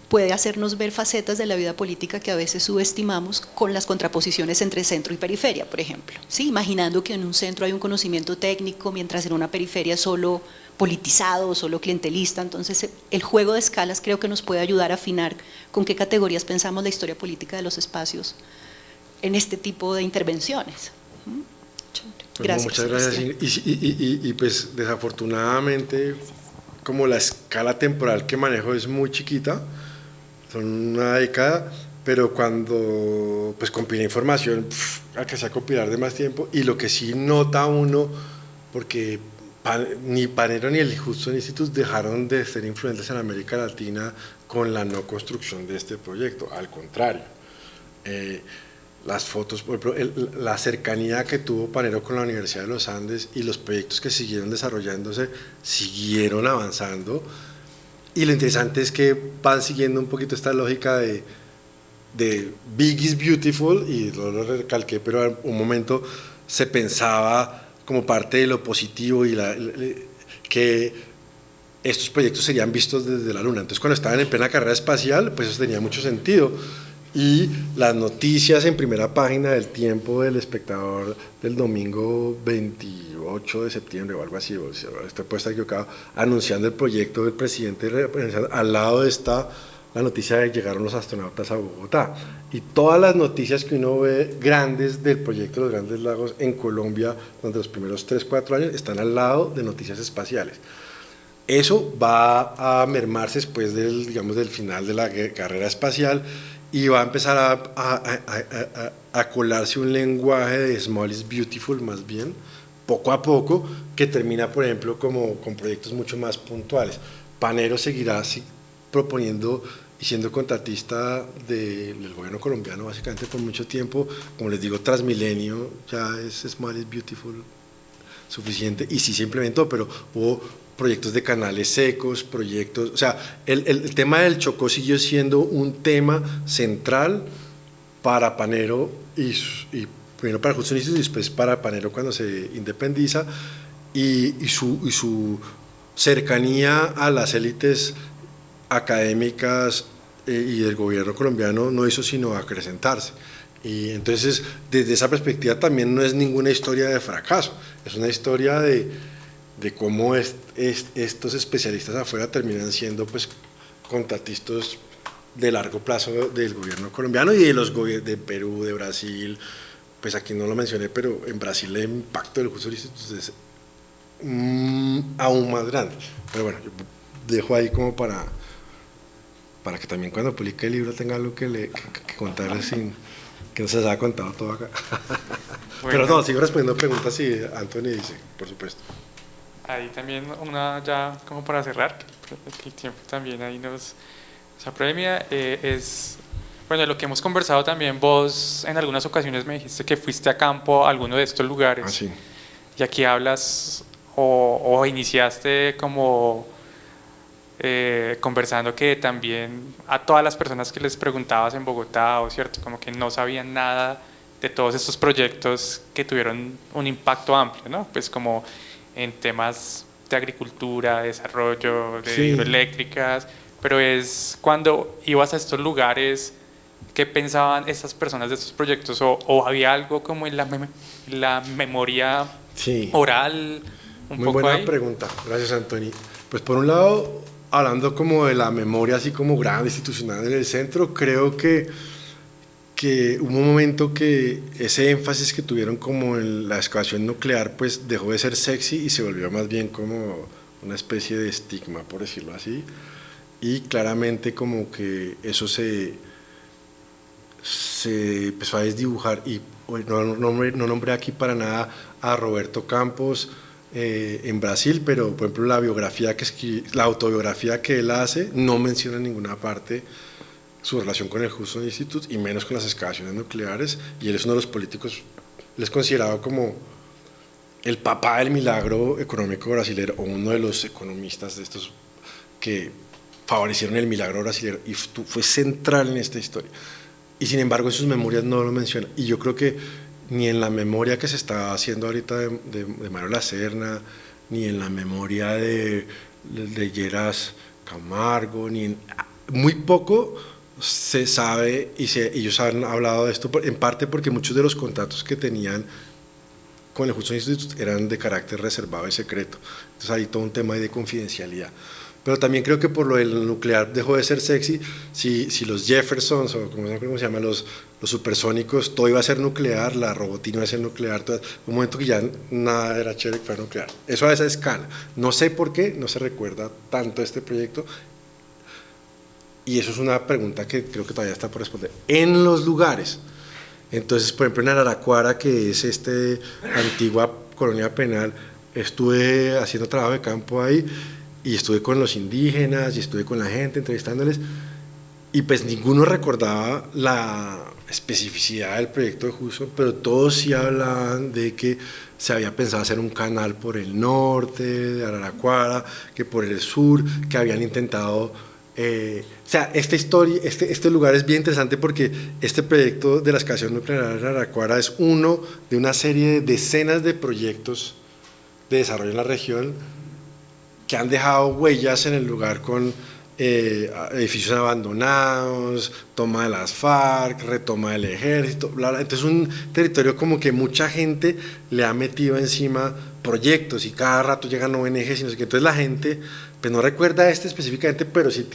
puede hacernos ver facetas de la vida política que a veces subestimamos, con las contraposiciones entre centro y periferia, por ejemplo. ¿Sí? Imaginando que en un centro hay un conocimiento técnico, mientras en una periferia solo politizado o solo clientelista. Entonces el juego de escalas creo que nos puede ayudar a afinar con qué categorías pensamos la historia política de los espacios en este tipo de intervenciones. Gracias. Muchas gracias. Y pues desafortunadamente, como la escala temporal que manejo es muy chiquita, son una década, pero cuando pues compila información, alcancé a compilar de más tiempo, y lo que sí nota uno, porque ni Panero ni el Hudson Institute dejaron de ser influentes en América Latina con la no construcción de este proyecto, al contrario. Las fotos, por ejemplo, la cercanía que tuvo Panero con la Universidad de los Andes y los proyectos que siguieron desarrollándose, siguieron avanzando, Y lo interesante es que van siguiendo un poquito esta lógica de Big is Beautiful, y lo recalqué, pero en un momento se pensaba como parte de lo positivo y que estos proyectos serían vistos desde la Luna. Entonces, cuando estaban en plena carrera espacial, pues eso tenía mucho sentido. Y las noticias en primera página del Tiempo del Espectador del domingo 28 de septiembre o algo así, o sea, esto puede estar equivocado, anunciando el proyecto del presidente, al lado está la noticia de que llegaron los astronautas a Bogotá. Y todas las noticias que uno ve grandes del proyecto de los Grandes Lagos en Colombia, donde los primeros 3-4 años están al lado de noticias espaciales. Eso va a mermarse después del, digamos, del final de la carrera espacial, y va a empezar a colarse un lenguaje de Small is Beautiful, más bien, poco a poco, que termina, por ejemplo, como con proyectos mucho más puntuales. Panero seguirá proponiendo y siendo contratista del gobierno colombiano básicamente por mucho tiempo. Como les digo, Transmilenio ya es Small is Beautiful suficiente, y sí se implementó, pero hubo proyectos de canales secos, proyectos, o sea, el tema del Chocó siguió siendo un tema central para Panero, y primero para Hudson Institute y después para Panero cuando se independiza, y su cercanía a las élites académicas y del gobierno colombiano no hizo sino acrecentarse. Y entonces, desde esa perspectiva también no es ninguna historia de fracaso, es una historia de cómo estos especialistas afuera terminan siendo pues contratistas de largo plazo del gobierno colombiano y de los gobiernos de Perú, de Brasil. Pues aquí no lo mencioné, pero en Brasil el impacto del Hudson Institute es aún más grande. Pero bueno, yo dejo ahí como para que también cuando publique el libro tenga algo que contarles sin que no se les haya contado todo acá. Bueno. Pero no, sigo respondiendo preguntas y Anthony dice, por supuesto. Ahí también una ya como para cerrar, que el tiempo también ahí nos apremia, es, bueno, lo que hemos conversado también, vos en algunas ocasiones me dijiste que fuiste a campo a alguno de estos lugares. Sí. Y aquí hablas o iniciaste como conversando que también a todas las personas que les preguntabas en Bogotá, o cierto, como que no sabían nada de todos estos proyectos que tuvieron un impacto amplio, ¿no? Pues como en temas de agricultura, de desarrollo, de hidroeléctricas, pero es cuando ibas a estos lugares, ¿qué pensaban estas personas de estos proyectos? ¿O había algo como en la memoria oral? Muy buena pregunta, gracias Anthony. Pues por un lado, hablando como de la memoria así como grande, institucional en el centro, creo que hubo un momento que ese énfasis que tuvieron como en la excavación nuclear pues dejó de ser sexy y se volvió más bien como una especie de estigma, por decirlo así, y claramente como que eso se empezó a desdibujar. Y no nombré aquí para nada a Roberto Campos en Brasil, pero por ejemplo la autobiografía que él hace no menciona en ninguna parte su relación con el Hudson Institute y menos con las excavaciones nucleares, y él es uno de los políticos, él es considerado como el papá del milagro económico brasileño, o uno de los economistas de estos que favorecieron el milagro brasileño, y fue central en esta historia, y sin embargo en sus memorias no lo menciona. Y yo creo que ni en la memoria que se está haciendo ahorita de Mario Lacerna, ni en la memoria de Lleras Camargo, muy poco se sabe, y ellos han hablado de esto en parte porque muchos de los contactos que tenían con el Hudson Institute eran de carácter reservado y secreto. Entonces hay todo un tema de confidencialidad. Pero también creo que por lo del nuclear dejó de ser sexy. Si los Jeffersons, o como se llama, los supersónicos, todo iba a ser nuclear, la robotina iba a ser nuclear, un momento que ya nada era chévere que fuera nuclear. Eso a esa escala. No sé por qué no se recuerda tanto este proyecto. Y eso es una pregunta que creo que todavía está por responder. En los lugares, entonces, por ejemplo, en Araraquara, que es antigua colonia penal, estuve haciendo trabajo de campo ahí, y estuve con los indígenas, y estuve con la gente, entrevistándoles, y pues ninguno recordaba la especificidad del proyecto de Hudson, pero todos sí hablaban de que se había pensado hacer un canal por el norte de Araraquara, que por el sur, que habían intentado... o sea, esta historia, este lugar es bien interesante porque este proyecto de la excavación nuclear de Araraquara es uno de una serie de decenas de proyectos de desarrollo en la región que han dejado huellas en el lugar con edificios abandonados, toma de las FARC, retoma del ejército, bla, bla. Entonces un territorio como que mucha gente le ha metido encima proyectos y cada rato llegan ONGs y no sé qué. Entonces la gente pues no recuerda específicamente, pero sí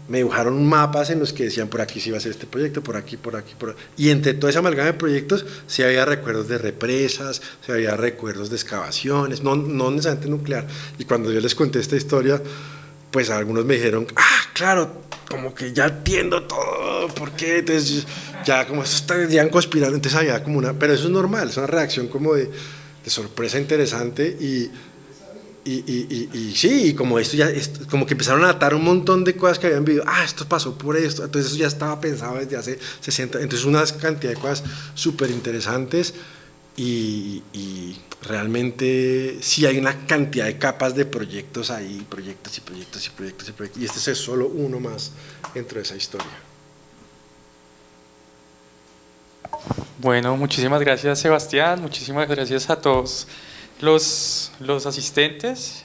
me dibujaron mapas en los que decían por aquí se iba a hacer este proyecto, por aquí, por aquí, por aquí. Y entre toda esa amalgama de proyectos sí había recuerdos de represas, sí había recuerdos de excavaciones, no necesariamente nuclear. Y cuando yo les conté esta historia, pues algunos me dijeron, claro, como que ya entiendo todo, ¿por qué? Entonces ya como eso está ya conspirando, entonces había como pero eso es normal, es una reacción como de sorpresa interesante y sí, y como esto como que empezaron a atar un montón de cosas que habían vivido, esto pasó por esto, entonces eso ya estaba pensado desde hace 60, entonces una cantidad de cosas súper interesantes y realmente sí hay una cantidad de capas de proyectos ahí, proyectos y este es solo uno más dentro de esa historia. Bueno, muchísimas gracias Sebastián, muchísimas gracias a todos los asistentes.